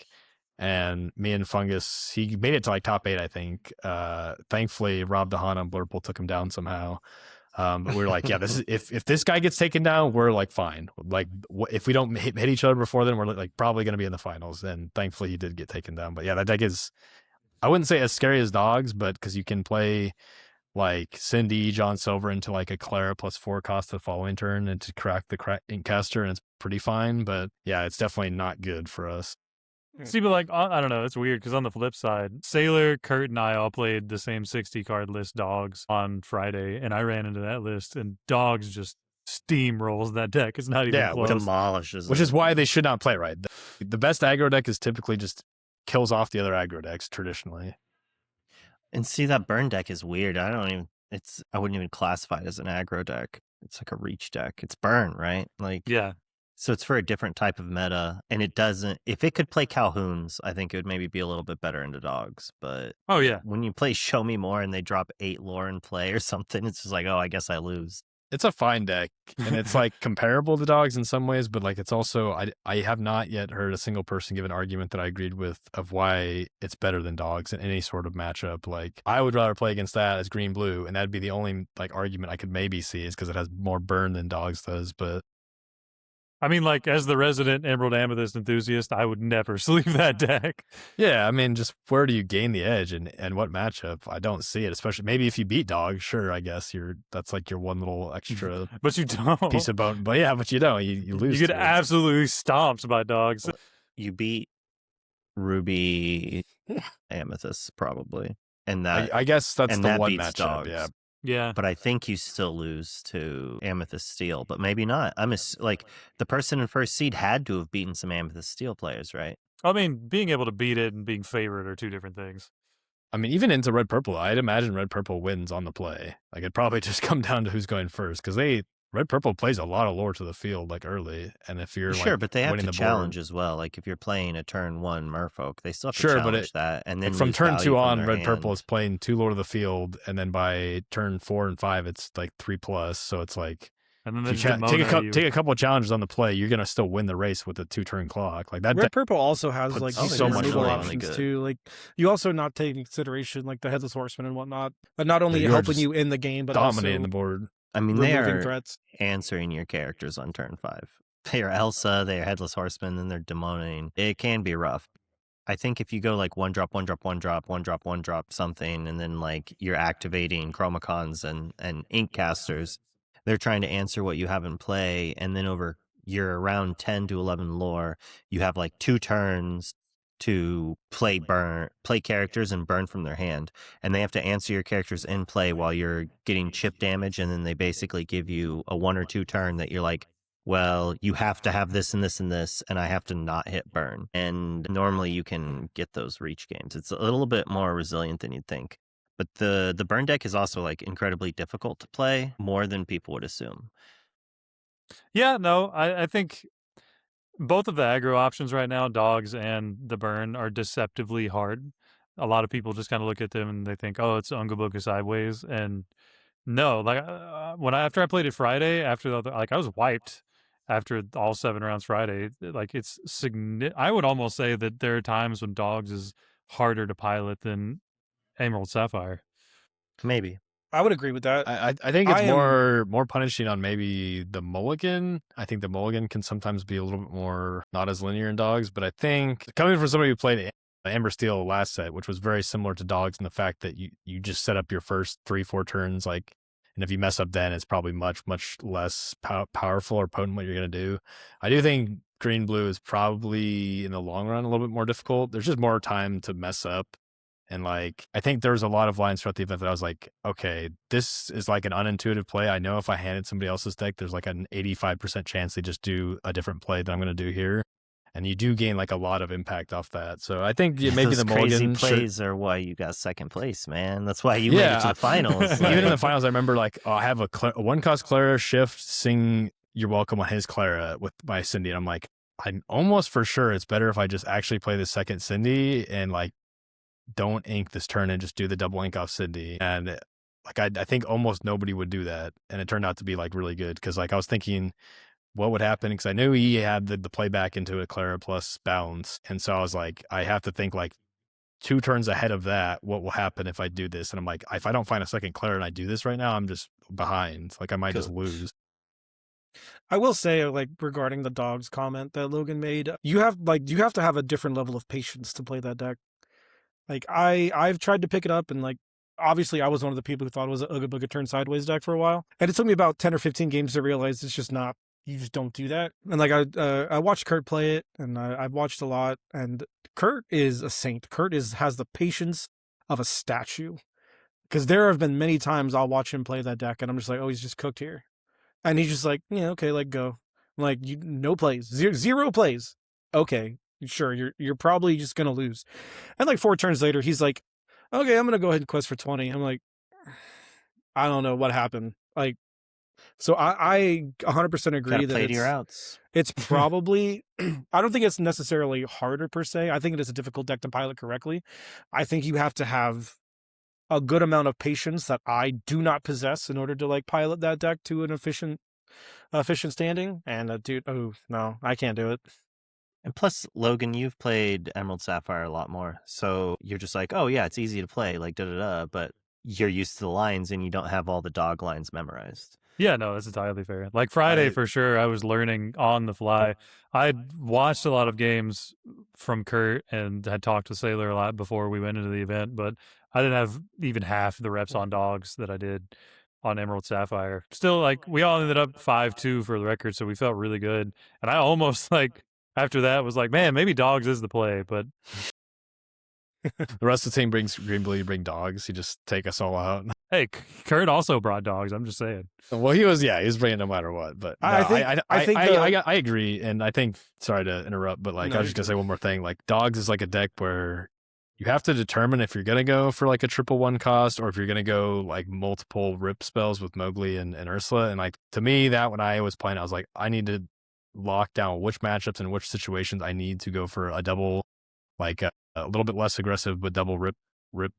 Speaker 3: and me and Fungus, he made it to like top 8, I think. Thankfully, Rob DeHaan on Blurple took him down somehow. But we were like, yeah, this is if this guy gets taken down, we're like fine. Like if we don't hit each other before then, we're like probably going to be in the finals. And thankfully, he did get taken down. But yeah, that deck is, I wouldn't say as scary as dogs, but because you can play like Cindy, John Silver into like a Clara +4 cost the following turn and to crack the Inkcaster, and it's pretty fine. But yeah, it's definitely not good for us.
Speaker 2: See, but like, I don't know, it's weird because on the flip side, Sailor, Kurt, and I all played the same 60 card list dogs on Friday, and I ran into that list, and dogs just steamrolls that deck. It's not even close.
Speaker 4: Demolishes
Speaker 3: Which
Speaker 4: it.
Speaker 3: is why they should not play right. The best aggro deck is typically just kills off the other aggro decks traditionally.
Speaker 4: And see, that burn deck is weird. I wouldn't even classify it as an aggro deck. It's like a reach deck. It's burn, right? Like,
Speaker 2: Yeah.
Speaker 4: So it's for a different type of meta, and it doesn't. If it could play Calhouns, I think it would maybe be a little bit better into dogs. But
Speaker 2: Oh, yeah.
Speaker 4: when you play Show Me More and they drop 8 lore in play or something, it's just like, oh, I guess I lose.
Speaker 3: It's a fine deck, and it's like comparable to dogs in some ways, but like it's also I have not yet heard a single person give an argument that I agreed with of why it's better than dogs in any sort of matchup. Like I would rather play against that as green blue, and that'd be the only like argument I could maybe see is because it has more burn than dogs does. But
Speaker 2: I mean, like, as the resident Emerald Amethyst enthusiast, I would never sleeve that deck.
Speaker 3: yeah, I mean, just where do you gain the edge and what matchup? I don't see it, especially maybe if you beat dogs, sure, I guess that's like your one little extra
Speaker 2: But you don't.
Speaker 3: piece of bone. But yeah, but you don't. You lose.
Speaker 2: You get
Speaker 3: to it.
Speaker 2: absolutely stomped by dogs.
Speaker 4: You beat Ruby Amethyst probably, and that
Speaker 3: I guess that's
Speaker 4: and
Speaker 3: the
Speaker 4: that
Speaker 3: one
Speaker 4: beats
Speaker 3: matchup.
Speaker 4: dogs.
Speaker 3: Yeah.
Speaker 2: Yeah.
Speaker 4: But I think you still lose to Amethyst Steel, but maybe not. Like the person in first seed had to have beaten some Amethyst Steel players, right?
Speaker 2: I mean, being able to beat it and being favored are two different things.
Speaker 3: I mean, even into red purple, I'd imagine red purple wins on the play. Like it'd probably just come down to who's going first because red purple plays a lot of lore to the field like early, and if you're
Speaker 4: Sure,
Speaker 3: like,
Speaker 4: but they have
Speaker 3: winning
Speaker 4: to
Speaker 3: the
Speaker 4: challenge
Speaker 3: board,
Speaker 4: as well. Like if you're playing a turn 1 Merfolk, they still have to
Speaker 3: Sure, but
Speaker 4: challenge that, and then
Speaker 3: like from
Speaker 4: lose
Speaker 3: turn
Speaker 4: value
Speaker 3: 2
Speaker 4: from
Speaker 3: on,
Speaker 4: their
Speaker 3: red purple
Speaker 4: hand.
Speaker 3: is playing 2 lore to the field, and then by turn 4 and 5, it's like 3+. So it's like
Speaker 2: And then
Speaker 3: if
Speaker 2: they
Speaker 3: you
Speaker 2: just get mono you.
Speaker 3: take a couple of challenges on the play, you're gonna still win the race with a 2-turn clock. Like that.
Speaker 1: Red purple also has
Speaker 3: puts
Speaker 1: like
Speaker 3: so much
Speaker 1: enable
Speaker 3: really, really
Speaker 1: options
Speaker 4: good.
Speaker 1: too. Like you also not take into consideration like the headless horseman and whatnot, but not only
Speaker 3: you are
Speaker 1: helping
Speaker 3: just
Speaker 1: you in the game, but
Speaker 3: dominating
Speaker 1: also
Speaker 3: the board.
Speaker 4: I mean, they
Speaker 1: removing
Speaker 4: are
Speaker 1: threats.
Speaker 4: answering your characters on turn 5. They are Elsa, they are Headless Horseman, then they're demoning. It can be rough. I think if you go like 1 drop, 1 drop, 1 drop, 1 drop, 1 drop something, and then like you're activating Chromacons and Inkcasters, they're trying to answer what you have in play, and then over your around 10 to 11 lore, you have like 2 turns to play characters and burn from their hand, and they have to answer your characters in play while you're getting chip damage, and then they basically give you a 1 or 2 turn that you're like, well, you have to have this and this and this, and I have to not hit burn. And normally you can get those reach games. It's a little bit more resilient than you'd think. But the burn deck is also like incredibly difficult to play, more than people would assume.
Speaker 2: Yeah, no, I think both of the aggro options right now, dogs and the burn, are deceptively hard. A lot of people just kind of look at them and they think, oh, it's Unga Bunga sideways. And no, like after I played it Friday, I was wiped after all 7 rounds Friday. Like it's I would almost say that there are times when dogs is harder to pilot than Emerald Sapphire.
Speaker 4: Maybe.
Speaker 1: I would agree with that.
Speaker 3: I think it's
Speaker 1: I am-
Speaker 3: more punishing on maybe the mulligan. I think the mulligan can sometimes be a little bit more not as linear in dogs, but I think coming from somebody who played Amber Steel last set, which was very similar to dogs in the fact that you just set up your first 3-4 turns, like, and if you mess up then it's probably much less powerful or potent what you're going to do. I do think green blue is probably in the long run a little bit more difficult. There's just more time to mess up. And like, I think there was a lot of lines throughout the event that I was like, okay, this is like an unintuitive play. I know if I handed somebody else's deck, there's like an 85% chance they just do a different play that I'm going to do here. And you do gain like a lot of impact off that. So I think maybe
Speaker 4: Those
Speaker 3: the
Speaker 4: crazy
Speaker 3: mulligan
Speaker 4: plays are why you got second place, man. That's why you made it to the finals.
Speaker 3: Even in the finals, I remember like, I have a 1-cost Clara shift, sing You're Welcome on his Clara with my Cindy. And I'm like, I'm almost for sure it's better if I just actually play the second Cindy and like, don't ink this turn and just do the double ink off Cindy. And like, I think almost nobody would do that. And it turned out to be like really good. Cause like I was thinking what would happen. Cause I knew he had the playback into a Clara plus bounce. And so I was like, I have to think like 2 turns ahead of that. What will happen if I do this? And I'm like, if I don't find a second Clara and I do this right now, I'm just behind. Like I might just lose.
Speaker 1: I will say, like, regarding the dogs comment that Logan made, you have to have a different level of patience to play that deck. Like I've tried to pick it up, and like obviously I was one of the people who thought it was a Ooga Booga turn sideways deck for a while, and it took me about 10 or 15 games to realize it's just not. You just don't do that. And like I watched Kurt play it, and I've watched a lot, and Kurt is a saint. Kurt has the patience of a statue, because there have been many times I'll watch him play that deck, and I'm just like, oh, he's just cooked here, and he's just like, yeah, okay, like go, I'm like, no plays, zero plays, okay. Sure, you're probably just gonna lose. And like 4 turns later, he's like, okay, I'm gonna go ahead and quest for 20. I'm like, I don't know what happened. Like, so I 100% agree that
Speaker 4: play to your outs.
Speaker 1: It's probably, I don't think it's necessarily harder per se. I think it is a difficult deck to pilot correctly. I think you have to have a good amount of patience that I do not possess in order to like pilot that deck to an efficient standing. And dude, oh no, I can't do it.
Speaker 4: And plus, Logan, you've played Emerald Sapphire a lot more. So you're just like, oh, yeah, it's easy to play, like, da-da-da. But you're used to the lines and you don't have all the dog lines memorized.
Speaker 2: Yeah, no, that's entirely fair. Like Friday, for sure, I was learning on the fly. I'd watched a lot of games from Kurt and had talked with Sailor a lot before we went into the event, but I didn't have even half the reps on dogs that I did on Emerald Sapphire. Still, like, we all ended up 5-2 for the record, so we felt really good. And I almost, like, after that was like, man, maybe dogs is the play, but
Speaker 3: the rest of the team brings green blue, you bring dogs, you just take us all out.
Speaker 2: Hey, Kurt also brought dogs, I'm just saying.
Speaker 3: Well, he was bringing no matter what, but no, I agree. And I think, sorry to interrupt, but like, I was just gonna say one more thing. Like dogs is like a deck where you have to determine if you're going to go for like a 1/1 cost or if you're going to go like multiple rip spells with Mowgli and Ursula. And like, to me, that when I was playing, I was like, I need to lock down which matchups and which situations I need to go for a double, like a little bit less aggressive, but double rip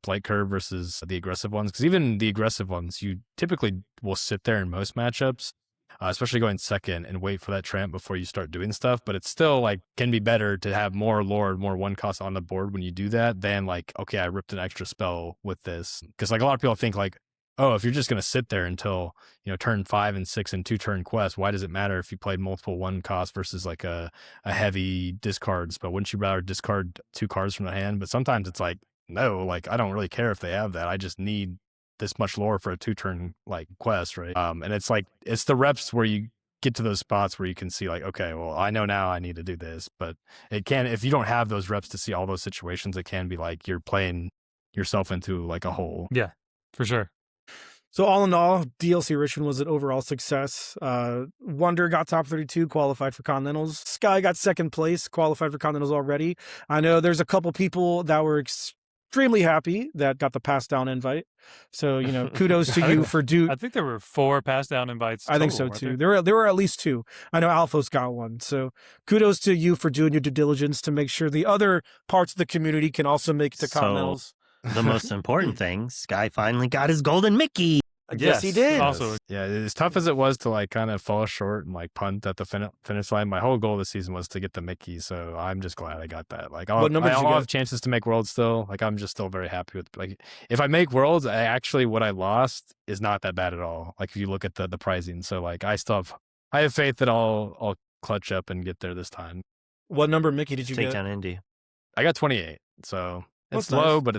Speaker 3: light curve versus the aggressive ones. Because even the aggressive ones, you typically will sit there in most matchups, especially going second, and wait for that tramp before you start doing stuff. But it's still like can be better to have more Lord, more 1 cost on the board when you do that than like, okay, I ripped an extra spell with this. Because like a lot of people think like, oh, if you're just going to sit there until, you know, turn 5 and 6 and 2 turn quest, why does it matter if you played multiple 1 cost versus like a heavy discard spell? Wouldn't you rather discard 2 cards from the hand? But sometimes it's like, no, like I don't really care if they have that. I just need this much lore for a 2-turn like quest, right? And it's like, it's the reps where you get to those spots where you can see like, okay, well, I know now I need to do this. But it can, if you don't have those reps to see all those situations, it can be like you're playing yourself into like a hole.
Speaker 2: Yeah, for sure.
Speaker 1: So all in all, DLC Richmond was an overall success. Wonder got top 32, qualified for Continentals. Sky got second place, qualified for Continentals already. I know there's a couple people that were extremely happy that got the pass down invite. So, you know, kudos to you for
Speaker 2: I think there were 4 pass down invites.
Speaker 1: I think so too. There were at least 2. I know Alphos got one. So kudos to you for doing your due diligence to make sure the other parts of the community can also make it to Continentals.
Speaker 4: The most important thing, Sky finally got his golden Mickey.
Speaker 1: Yes, he did.
Speaker 2: Also,
Speaker 3: Yeah, as tough as it was to like kind of fall short and like punt at the finish line, my whole goal this season was to get the Mickey. So I'm just glad I got that. Like,
Speaker 1: What number did you
Speaker 3: I'll
Speaker 1: get?
Speaker 3: have chances to make Worlds still. Like, I'm just still very happy with, like, if I make Worlds, what I lost is not that bad at all. Like, if you look at the pricing. So like, I have faith that I'll clutch up and get there this time.
Speaker 1: What number Mickey did you
Speaker 4: Take
Speaker 1: get?
Speaker 4: down Indy.
Speaker 3: I got 28. So it's
Speaker 1: That's
Speaker 3: low,
Speaker 1: nice.
Speaker 3: but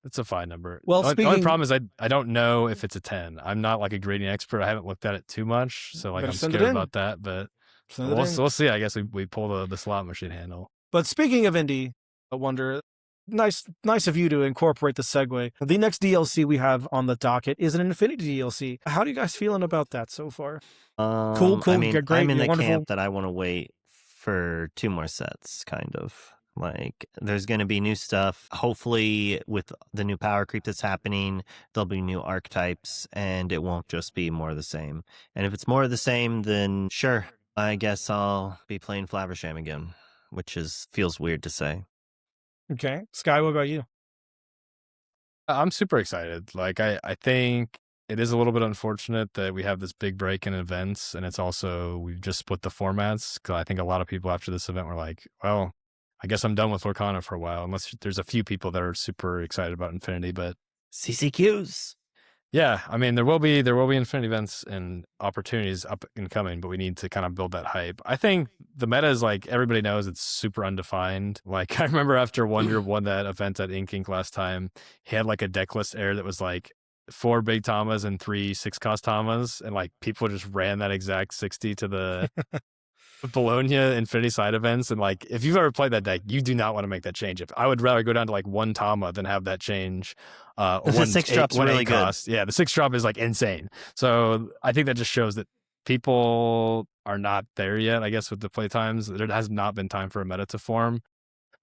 Speaker 3: it's a fine number.
Speaker 1: Well,
Speaker 3: the only
Speaker 1: speaking-
Speaker 3: problem is I don't know if it's a 10. I'm not like a grading expert. I haven't looked at it too much, so like
Speaker 1: Better
Speaker 3: I'm
Speaker 1: send it
Speaker 3: scared
Speaker 1: in.
Speaker 3: about that. But
Speaker 1: Send it in.
Speaker 3: we'll see. I guess we pull the slot machine handle.
Speaker 1: But speaking of Indy, I wonder, nice of you to incorporate the segue. The next DLC we have on the docket is an Infinity DLC. How are you guys feeling about that so far? Cool,
Speaker 4: I mean,
Speaker 1: great,
Speaker 4: I'm in
Speaker 1: you're
Speaker 4: the
Speaker 1: wonderful.
Speaker 4: camp that I want to wait for 2 more sets, kind of. Like, there's going to be new stuff. Hopefully, with the new power creep that's happening, there'll be new archetypes, and it won't just be more of the same. And if it's more of the same, then sure, I guess I'll be playing Flaversham again, which feels weird to say.
Speaker 1: Okay. Sky, what about you?
Speaker 3: I'm super excited. Like I think it is a little bit unfortunate that we have this big break in events, and it's also we've just split the formats. Because I think a lot of people after this event were like, well, I guess I'm done with Lorcana for a while, unless there's a few people that are super excited about Infinity. But
Speaker 4: CCQs.
Speaker 3: yeah, I mean, there will be Infinity events and opportunities up and coming, but we need to kind of build that hype. I think the meta is like everybody knows it's super undefined. Like I remember after Wonder won that event at Ink last time, he had like a deck list error that was like 4 big Tamas and 3 6-cost Tamas, and like people just ran that exact 60 to the Bologna Infinity side events. And like if you've ever played that deck, you do not want to make that change. If I would rather go down to like 1 Tama than have that change.
Speaker 4: The 6-drop's really good.
Speaker 3: Cost. Yeah, the 6-drop is like insane. So I think that just shows that people are not there yet, I guess, with the play times. There has not been time for a meta to form.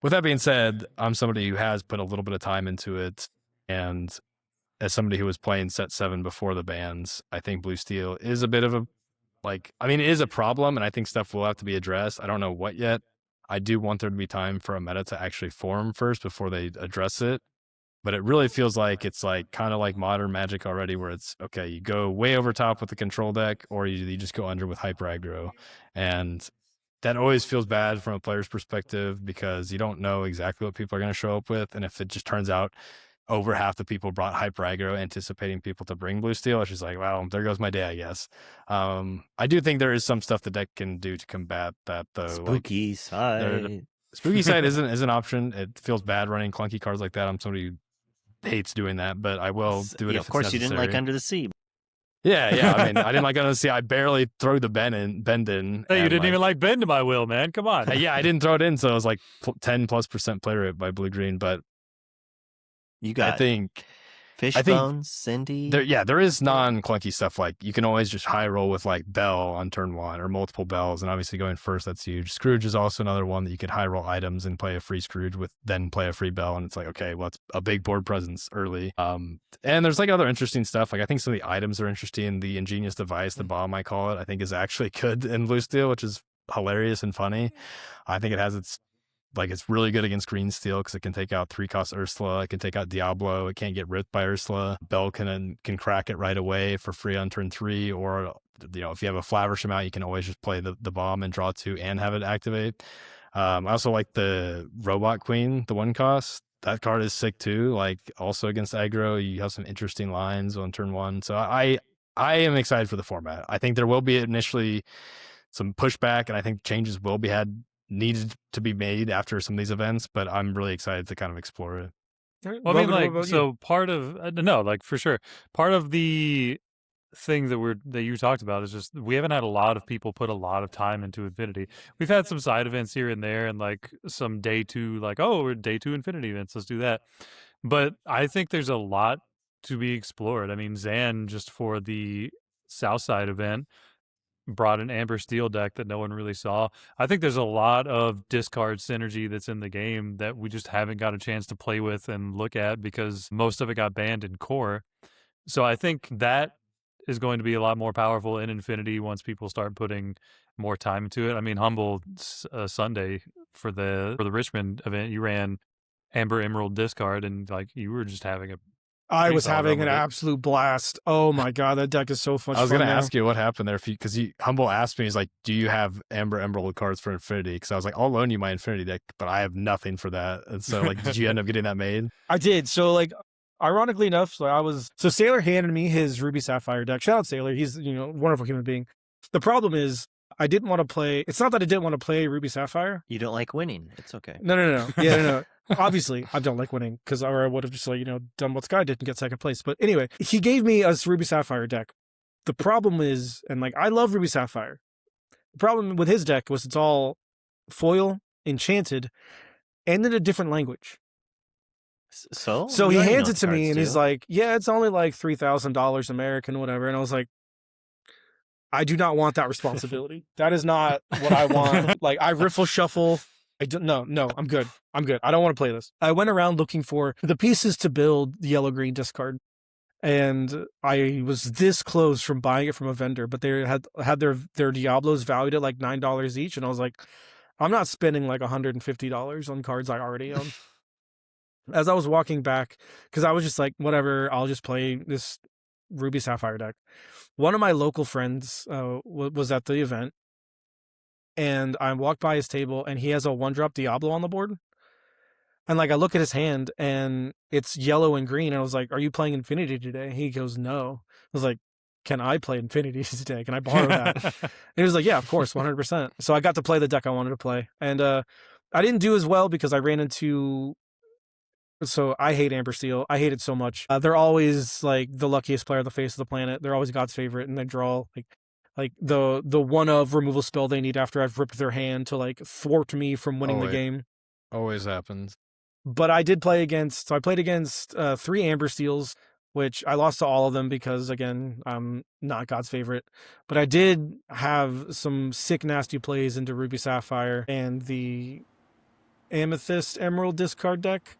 Speaker 3: With that being said, I'm somebody who has put a little bit of time into it, and as somebody who was playing set 7 before the bans, I think Blue Steel is a bit of a it is a problem, and I think stuff will have to be addressed. I don't know what yet. I do want there to be time for a meta to actually form first before they address it. But it really feels like it's like kind of like modern Magic already, where it's okay, you go way over top with the control deck, or you just go under with hyper aggro. And that always feels bad from a player's perspective because you don't know exactly what people are going to show up with. And if it just turns out over half the people brought hyper aggro anticipating people to bring Blue Steel, it's just like, well, there goes my day, I guess. I do think there is some stuff the deck can do to combat that, though.
Speaker 4: Spooky side.
Speaker 3: Spooky side is an option. It feels bad running clunky cards like that. I'm somebody who hates doing that, but I will do it if
Speaker 4: Of course,
Speaker 3: it's
Speaker 4: you didn't like
Speaker 3: necessary.
Speaker 4: Under the Sea.
Speaker 3: Yeah. I mean, I didn't like Under the Sea. I barely throw the bend in.
Speaker 2: Hey, you didn't even like bend to my will, man. Come on.
Speaker 3: Yeah, I didn't throw it in, so it was like 10+% play rate by blue green. But
Speaker 4: You got
Speaker 3: I think
Speaker 4: Fishbones, Cindy.
Speaker 3: there is non-clunky stuff. Like you can always just high roll with like Bell on turn 1 or multiple Bells, and obviously going first, that's huge. Scrooge is also another one that you could high roll items and play a free Scrooge with, then play a free Bell, and it's like, okay, well, it's a big board presence early. And there's like other interesting stuff. Like I think some of the items are interesting. The ingenious device, the bomb I call it, I think is actually good in Blue Steel, which is hilarious and funny. I think it has it's really good against green steel because it can take out 3-cost Ursula. It can take out Diablo. It can't get ripped by Ursula. Bell can crack it right away for free on turn 3. Or, if you have a Flaversham out, you can always just play the bomb and draw 2 and have it activate. I also like the Robot Queen, the 1-cost. That card is sick too. Like also against aggro, you have some interesting lines on turn 1. So I am excited for the format. I think there will be initially some pushback, and I think changes will be needed to be made after some of these events, but I'm really excited to kind of explore it.
Speaker 2: Well, I mean, so part of for sure, part of the thing that you talked about is just we haven't had a lot of people put a lot of time into Infinity. We've had some side events here and there, and like some day 2, like, oh, we're day 2 Infinity events, let's do that. But I think there's a lot to be explored. I mean, Zan, just for the Southside event, brought an Amber Steel deck that no one really saw. I think there's a lot of discard synergy that's in the game that we just haven't got a chance to play with and look at because most of it got banned in core. So I think that is going to be a lot more powerful in Infinity once people start putting more time into it. I mean, Humble Sunday for the Richmond event, you ran Amber Emerald discard, and like you were just having
Speaker 1: I was
Speaker 3: Thanks, I'll
Speaker 1: having
Speaker 3: run
Speaker 1: an
Speaker 3: with it.
Speaker 1: absolute blast. Oh my god, that deck is so much fun.
Speaker 3: I was going to
Speaker 1: now.
Speaker 3: ask you what happened there, because Humble asked me, he's like, "Do you have Amber Emerald cards for Infinity?" Because I was like, "I'll loan you my Infinity deck, but I have nothing for that." And so, like, did you end up getting that made?
Speaker 1: I did. So like, ironically enough, so Sailor handed me his Ruby Sapphire deck. Shout out Sailor, he's a wonderful human being. The problem is, I didn't want to play. It's not that I didn't want to play Ruby Sapphire.
Speaker 4: You don't like winning. It's okay.
Speaker 1: No. Yeah, no. Obviously, I don't like winning because I would have just done what Sky did and get second place. But anyway, he gave me a Ruby Sapphire deck. The problem is, and like I love Ruby Sapphire. The problem with his deck was it's all foil, enchanted, and in a different language.
Speaker 4: So
Speaker 1: he
Speaker 4: you already
Speaker 1: hands
Speaker 4: know
Speaker 1: it to
Speaker 4: what
Speaker 1: me
Speaker 4: cards
Speaker 1: and he's
Speaker 4: do.
Speaker 1: like, "Yeah, it's only like $3,000 American, whatever." And I was like, I do not want that responsibility. That is not what I want. Like, I riffle shuffle. No, I'm good. I don't want to play this. I went around looking for the pieces to build the yellow-green discard. And I was this close from buying it from a vendor, but they had their Diablos valued at like $9 each. And I was like, I'm not spending like $150 on cards I already own. As I was walking back, because I was just like, whatever, I'll just play this Ruby Sapphire deck. One of my local friends was at the event, and I walked by his table, and he has a 1-drop Diablo on the board. And like I look at his hand, and it's yellow and green. And I was like, "Are you playing Infinity today?" He goes, "No." I was like, "Can I play Infinity today? Can I borrow that?" And he was like, "Yeah, of course, 100%." So I got to play the deck I wanted to play, and I didn't do as well because I ran into. So I hate Amber Steel. I hate it so much. They're always like the luckiest player on the face of the planet. They're always God's favorite, and they draw like the one of removal spell they need after I've ripped their hand to like thwart me from winning the game.
Speaker 3: Always happens.
Speaker 1: But I did play against. So I played against 3 Amber Steels, which I lost to all of them because again I'm not God's favorite. But I did have some sick nasty plays into Ruby Sapphire and the Amethyst Emerald discard deck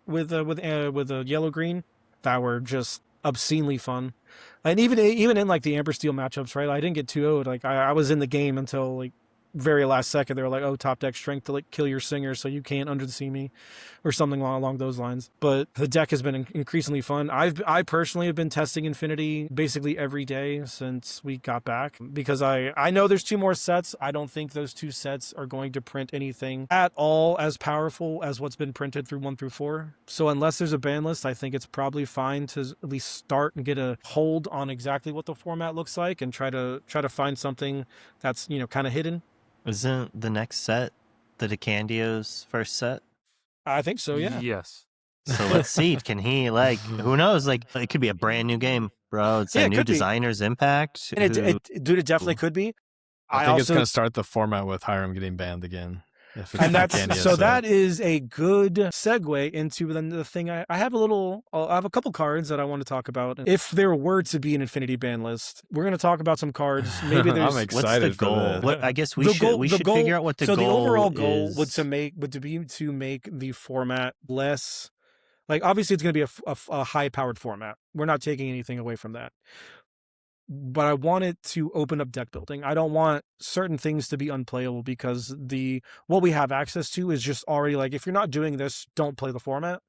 Speaker 1: with a yellow green that were just obscenely fun. And even in like the Amber Steel matchups, right? I didn't get 2-0'd. Like I was in the game until like very last second. They were like, "Oh, top deck strength to like kill your singer so you can't under the see me," or something along those lines. But the deck has been increasingly fun. I personally have been testing Infinity basically every day since we got back because I know there's 2 more sets. I don't think those 2 sets are going to print anything at all as powerful as what's been printed through 1 through 4. So unless there's a ban list, I think it's probably fine to at least start and get a hold on exactly what the format looks like and try to find something that's kind of hidden.
Speaker 4: Isn't the next set the DeCandio's first set?
Speaker 1: I think so, yeah.
Speaker 2: Yes.
Speaker 4: So let's see. Can he who knows? Like it could be a brand new game, bro. It's a new designer's impact.
Speaker 1: And it definitely could be.
Speaker 3: I think it's going to start the format with Hiram getting banned again.
Speaker 1: And that is a good segue into the thing. I have a couple cards that I want to talk about. If there were to be an Infinity ban list, we're going to talk about some cards. Maybe there's
Speaker 3: I'm excited.
Speaker 4: What's the goal? What I guess we should figure out what the goal is. So the overall goal
Speaker 1: would be to make the format less. Like obviously it's going to be a high powered format. We're not taking anything away from that. But I want it to open up deck building. I don't want certain things to be unplayable because what we have access to is just already like, if you're not doing this, don't play the format.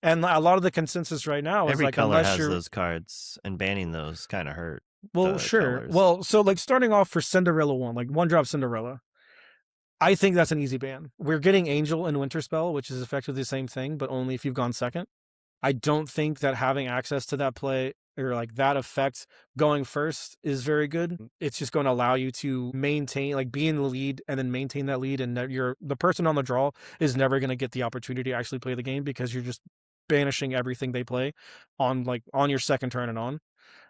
Speaker 1: And a lot of the consensus right now is
Speaker 4: every
Speaker 1: like,
Speaker 4: color
Speaker 1: unless
Speaker 4: has those cards, and banning those kind of hurt.
Speaker 1: Well, sure.
Speaker 4: Colors.
Speaker 1: Well, so like starting off for Cinderella 1, like 1-drop Cinderella, I think that's an easy ban. We're getting Angel and Winterspell, which is effectively the same thing, but only if you've gone second. I don't think that having access to that play or like that effect going first is very good. It's just going to allow you to maintain, like be in the lead and then maintain that lead. And the person on the draw is never going to get the opportunity to actually play the game because you're just banishing everything they play on your second turn and on.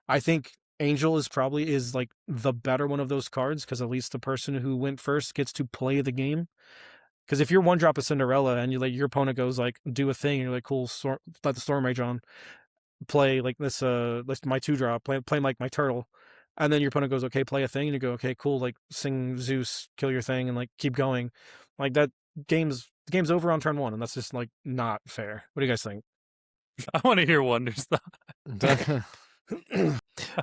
Speaker 1: I think Angel is like the better one of those cards because at least the person who went first gets to play the game. Because if you're 1-drop a Cinderella and your opponent goes like do a thing and you're like, cool, let the Storm Rage on, play like this my 2-drop, play like my turtle, and then your opponent goes, okay, play a thing, and you go, okay, cool, like sing Zeus, kill your thing, and like keep going. Like that the game's over on turn 1, and that's just like not fair. What do you guys think?
Speaker 2: I want to hear Wonder's thought.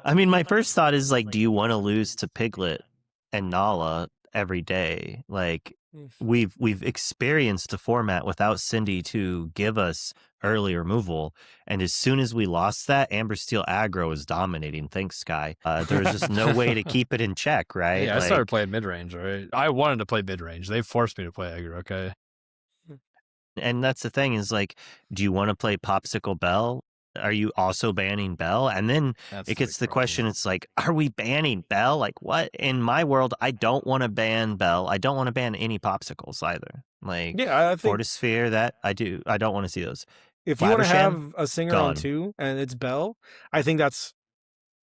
Speaker 4: I mean, my first thought is like, do you want to lose to Piglet and Nala every day? Like we've experienced a format without Cindy to give us early removal. And as soon as we lost that, Amber Steel aggro was dominating. Thanks, Sky. There was just no way to keep it in check, right?
Speaker 3: Yeah, I started playing mid-range, right? I wanted to play mid-range. They forced me to play Aggro, okay?
Speaker 4: And that's the thing is like, do you want to play Popsicle Bell? Are you also banning Bell? And then it gets the question, it's like, are we banning Bell? Like what? In my world, I don't want to ban Bell. I don't want to ban any Popsicles either. Like
Speaker 1: I think
Speaker 4: Fortisphere, that I do. I don't want to see those.
Speaker 1: if you want to
Speaker 4: Flabbersham,
Speaker 1: have a singer on
Speaker 4: gone.
Speaker 1: 2 and it's Bell, I think that's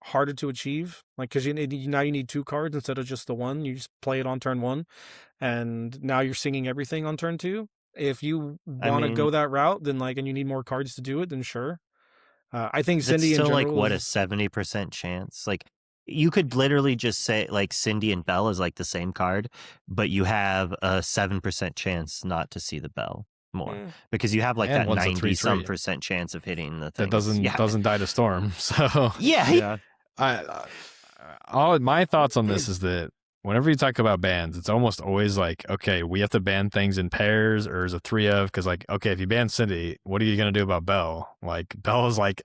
Speaker 1: harder to achieve. Like, because now you need 2 cards instead of just the one. You just play it on turn 1, and now you're singing everything on turn 2. If you want to go that route, then and you need more cards to do it, then sure. I think Cindy
Speaker 4: still
Speaker 1: in general
Speaker 4: like what, a 70% chance? Like you could literally just say like Cindy and Bell is like the same card, but you have a 7% chance not to see the Bell more because you have like
Speaker 3: And
Speaker 4: that
Speaker 3: one's a
Speaker 4: 90-some% chance of hitting the thing.
Speaker 3: That doesn't die to storm. So
Speaker 4: yeah.
Speaker 3: My thoughts on this is that whenever you talk about bans, it's almost always like, okay, we have to ban things in pairs or as a 3 of, because like, okay, if you ban Cindy, what are you going to do about Bell? Like Bell is like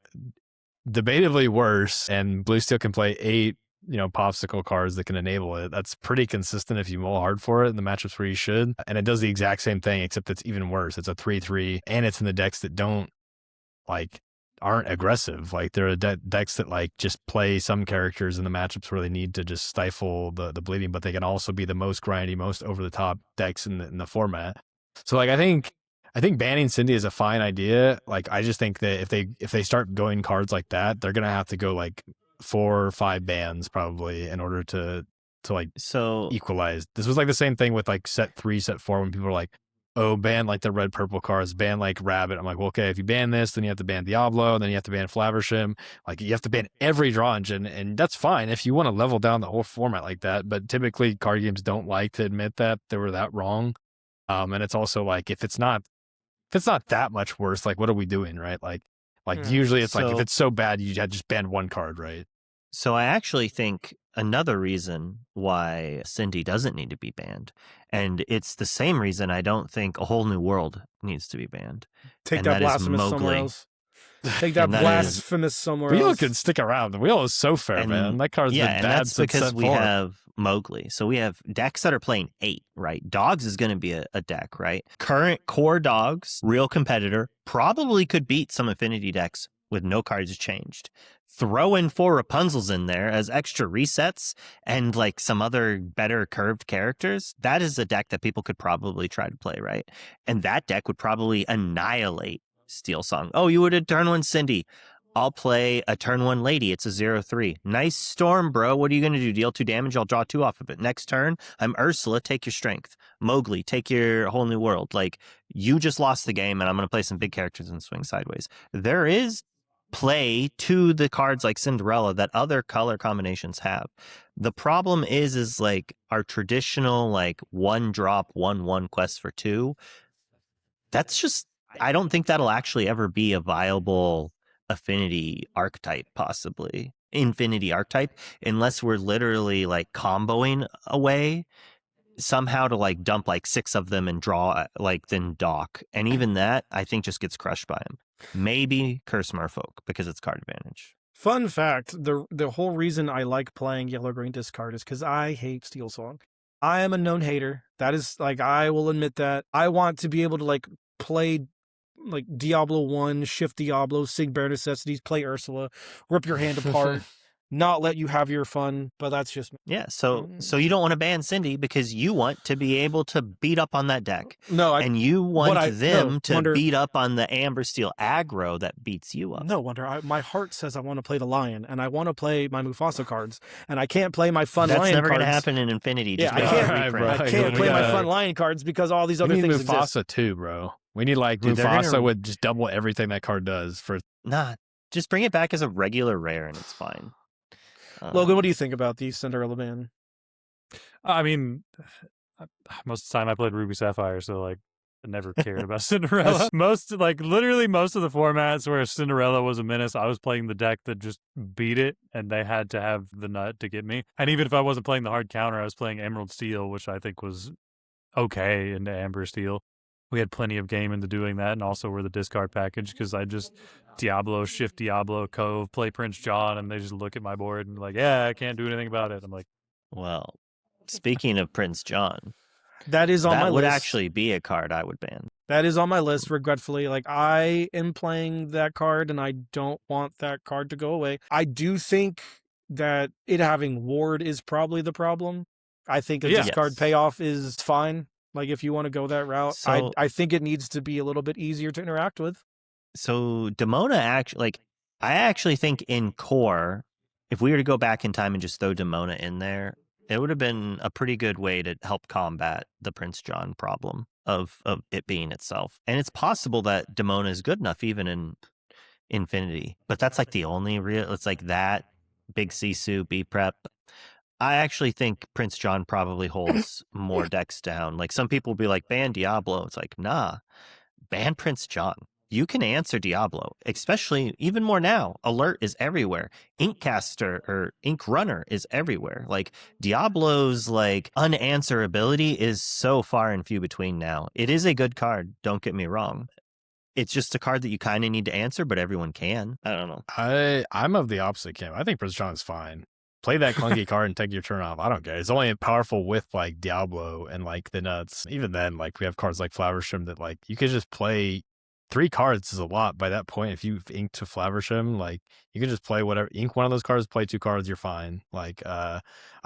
Speaker 3: debatably worse, and Blue Steel can play 8, Popsicle cards that can enable it. That's pretty consistent if you mull hard for it in the matchups where you should. And it does the exact same thing, except it's even worse. It's a 3/3, and it's in the decks that aren't aggressive. Like there are decks that like just play some characters in the matchups where they need to just stifle the bleeding, but they can also be the most grindy, most over the top decks in the format. So like I think banning Cindy is a fine idea. Like I just think that if they start going cards like that, they're gonna have to go like 4 or 5 bans probably in order to equalize. This was like the same thing with like set 3, set 4 when people were like, oh, ban like the red purple cards, ban like Rabbit. I'm like, well, okay, if you ban this, then you have to ban Diablo, and then you have to ban Flaversham. Like you have to ban every draw engine, and that's fine if you want to level down the whole format like that. But typically card games don't like to admit that they were that wrong. And it's also like if it's not that much worse, like what are we doing, right? Like usually it's like if it's so bad, you just ban 1 card, right?
Speaker 4: So I actually think another reason why Cindy doesn't need to be banned, and it's the same reason I don't think A Whole New World needs to be banned.
Speaker 1: Take that blasphemous somewhere else. Take that blasphemous somewhere else.
Speaker 3: Wheel can stick around. The Wheel is so fair, man. That card's been bad
Speaker 4: and that's
Speaker 3: since
Speaker 4: because
Speaker 3: set
Speaker 4: we
Speaker 3: 4.
Speaker 4: have Mowgli. So we have decks that are playing 8, right? Dogs is going to be a deck, right? Current core Dogs, real competitor, probably could beat some affinity decks with no cards changed. Throw in 4 Rapunzels in there as extra resets and like some other better curved characters. That is a deck that people could probably try to play, right? And that deck would probably annihilate Steel Song. Oh, you would have turn 1 Cindy. I'll play a turn 1 Lady. It's a 0/3. Nice Storm, bro. What are you going to do? Deal 2 damage? I'll draw 2 off of it. Next turn, I'm Ursula. Take your strength. Mowgli, take your Whole New World. Like, you just lost the game, and I'm going to play some big characters and swing sideways. There is play to the cards like Cinderella that other color combinations have. The problem is like our traditional like 1 drop 1/1 quest for 2. That's just, I don't think that'll actually ever be a viable affinity archetype, possibly infinity archetype, unless we're literally like comboing away somehow to like dump like 6 of them and draw like then dock. And even that I think just gets crushed by him. Maybe Curse Merfolk because it's card advantage.
Speaker 1: Fun fact, the whole reason I like playing Yellow-Green Discard is because I hate Steel Song. I am a known hater. That is, like, I will admit that. I want to be able to, like, play, like, Diablo 1, shift Diablo, sing Bare Necessities, play Ursula, rip your hand apart, not let you have your fun, but that's just me.
Speaker 4: Yeah, so you don't want to ban Cindy because you want to be able to beat up on that deck. And you want them to beat up on the Amber Steel aggro that beats you up.
Speaker 1: No, Wonder, my heart says I want to play the Lion, and I want to play my Mufasa cards, and I can't play my fun Lion cards.
Speaker 4: That's never going to happen in Infinity.
Speaker 1: Yeah, I can't play my fun Lion cards because all these other things
Speaker 3: Mufasa
Speaker 1: exist.
Speaker 3: too, bro. We need like Mufasa would just double everything that card does for.
Speaker 4: Nah, just bring it back as a regular rare and it's fine.
Speaker 1: Logan, what do you think about the Cinderella ban?
Speaker 2: I mean, most of the time I played Ruby Sapphire, so like I never cared about Cinderella. Literally most of the formats where Cinderella was a menace, I was playing the deck that just beat it, and they had to have the nut to get me. And even if I wasn't playing the hard counter, I was playing Emerald Steel, which I think was okay into Amber Steel. we had plenty of game into doing that, and also we're the discard package because I just Diablo, shift Diablo, Cove, play Prince John, and they just look at my board and like, yeah, I can't do anything about it. I'm like,
Speaker 4: Well, speaking of Prince John,
Speaker 1: That is on my
Speaker 4: that would
Speaker 1: list.
Speaker 4: actually be a card I would ban.
Speaker 1: That is on my list, regretfully. Like, I am playing that card, and I don't want that card to go away. I do think that it having ward is probably the problem. I think a
Speaker 2: Yeah.
Speaker 1: discard
Speaker 4: Yes.
Speaker 1: payoff is fine. Like, if you want to go that route,
Speaker 4: So-
Speaker 1: I think it needs to be a little bit easier to interact with.
Speaker 4: So Demona actually, I actually think in core, if we were to go back in time and just throw Demona in there, it would have been a pretty good way to help combat the Prince John problem of it being itself. And it's possible that Demona is good enough even in Infinity, but that's like the only real. It's like that big Sisu B prep. I actually think Prince John probably holds more decks down. Like some people will be like, ban Diablo. It's like, nah, ban Prince John. You can answer Diablo, especially even more now. Alert is everywhere. Inkcaster or Ink Runner is everywhere. Like Diablo's like unanswerability is so far and few between now. It is a good card. Don't get me wrong. It's just a card that you kind of need to answer, but everyone can. I don't know.
Speaker 3: I'm of the opposite camp. I think Prince John is fine. Play that clunky card and take your turn off. I don't care. It's only powerful with like Diablo and like the nuts. Even then, like we have cards like Flowershim that like you could just play. 3 cards is a lot by that point. If you've inked to Flowershim, like you can just play whatever, ink one of those cards, play 2 cards, you're fine. Like I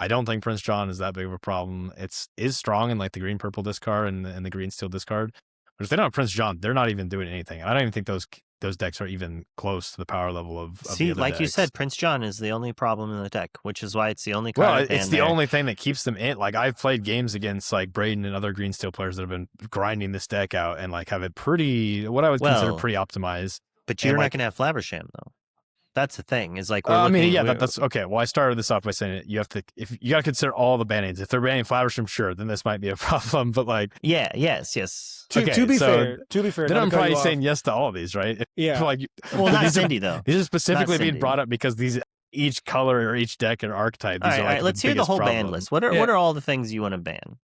Speaker 3: don't think Prince John is that big of a problem. Is strong in like the green purple discard and the green steel discard. But if they don't have Prince John, they're not even doing anything. I don't even think those decks are even close to the power level of
Speaker 4: See,
Speaker 3: the other
Speaker 4: like you
Speaker 3: decks.
Speaker 4: said, Prince John is the only problem in the deck, which is why it's the only card.
Speaker 3: Well,
Speaker 4: I
Speaker 3: it's
Speaker 4: banned
Speaker 3: the
Speaker 4: there.
Speaker 3: only thing that keeps them in. Like I've played games against like Braden and other green steel players that have been grinding this deck out and like have it pretty, what I would consider
Speaker 4: Well,
Speaker 3: pretty optimized.
Speaker 4: But you're
Speaker 3: and,
Speaker 4: not
Speaker 3: like-
Speaker 4: going to have Flaversham though. That's the thing. Is like
Speaker 3: I mean, yeah,
Speaker 4: we're-
Speaker 3: that's okay. Well, I started this off by saying you have to, if you got to consider all the bannings. If they're banning Flowersham, sure, then this might be a problem. But like,
Speaker 4: yes.
Speaker 1: To
Speaker 3: Okay,
Speaker 1: be
Speaker 3: so
Speaker 1: fair,
Speaker 3: then
Speaker 1: not
Speaker 3: I'm
Speaker 1: to cut
Speaker 3: probably
Speaker 1: you off.
Speaker 3: saying yes to all of these, right?
Speaker 1: Yeah.
Speaker 3: Like,
Speaker 4: Well, not
Speaker 3: these are-
Speaker 4: Cindy though.
Speaker 3: These are specifically being
Speaker 4: Cindy.
Speaker 3: brought up because each color or each deck and archetype.
Speaker 4: All
Speaker 3: These
Speaker 4: right,
Speaker 3: are like
Speaker 4: let's hear the
Speaker 3: biggest
Speaker 4: whole ban
Speaker 3: problem.
Speaker 4: list. What are
Speaker 1: Yeah.
Speaker 4: what are all the things you want to ban?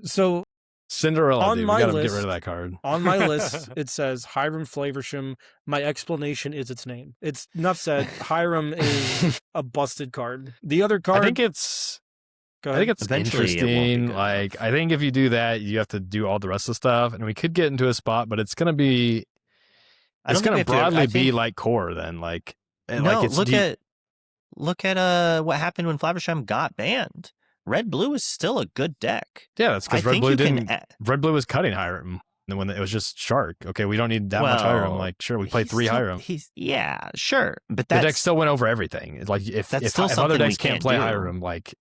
Speaker 1: So
Speaker 3: Cinderella,
Speaker 1: On
Speaker 3: dude.
Speaker 1: my
Speaker 3: We gotta get
Speaker 1: list-
Speaker 3: rid of that card.
Speaker 1: on my list, it says Hiram Flaversham. My explanation is its name. It's enough said. Hiram is a busted card. The other card,
Speaker 3: I think it's
Speaker 1: go
Speaker 3: I
Speaker 1: ahead.
Speaker 3: think it's
Speaker 4: Eventually it won't be
Speaker 3: interesting.
Speaker 4: good
Speaker 3: Like,
Speaker 4: enough.
Speaker 3: I think if you do that, you have to do all the rest of the stuff, and we could get into a spot, but it's gonna be,
Speaker 4: I
Speaker 3: it's
Speaker 4: don't think
Speaker 3: gonna
Speaker 4: we have to-
Speaker 3: broadly
Speaker 4: I
Speaker 3: be
Speaker 4: think-
Speaker 3: like core then, like, and
Speaker 4: No,
Speaker 3: like it's
Speaker 4: look
Speaker 3: deep.
Speaker 4: at what happened when Flaversham got banned. Red Blue is still a good deck.
Speaker 3: Yeah, that's
Speaker 4: I
Speaker 3: because Red
Speaker 4: think
Speaker 3: Blue
Speaker 4: you
Speaker 3: didn't.
Speaker 4: can.
Speaker 3: Red Blue was cutting Hiram, and when it was just Shark. Okay, we don't need that much Hiram.
Speaker 4: Well,
Speaker 3: Like, sure, we played
Speaker 4: he's
Speaker 3: 3
Speaker 4: still-
Speaker 3: Hiram.
Speaker 4: Yeah, sure, but
Speaker 3: The
Speaker 4: that's
Speaker 3: deck still went over everything. It's like if
Speaker 4: That's
Speaker 3: if,
Speaker 4: still
Speaker 3: if other
Speaker 4: something we
Speaker 3: decks can't
Speaker 4: can't
Speaker 3: play
Speaker 4: do.
Speaker 3: Hiram, like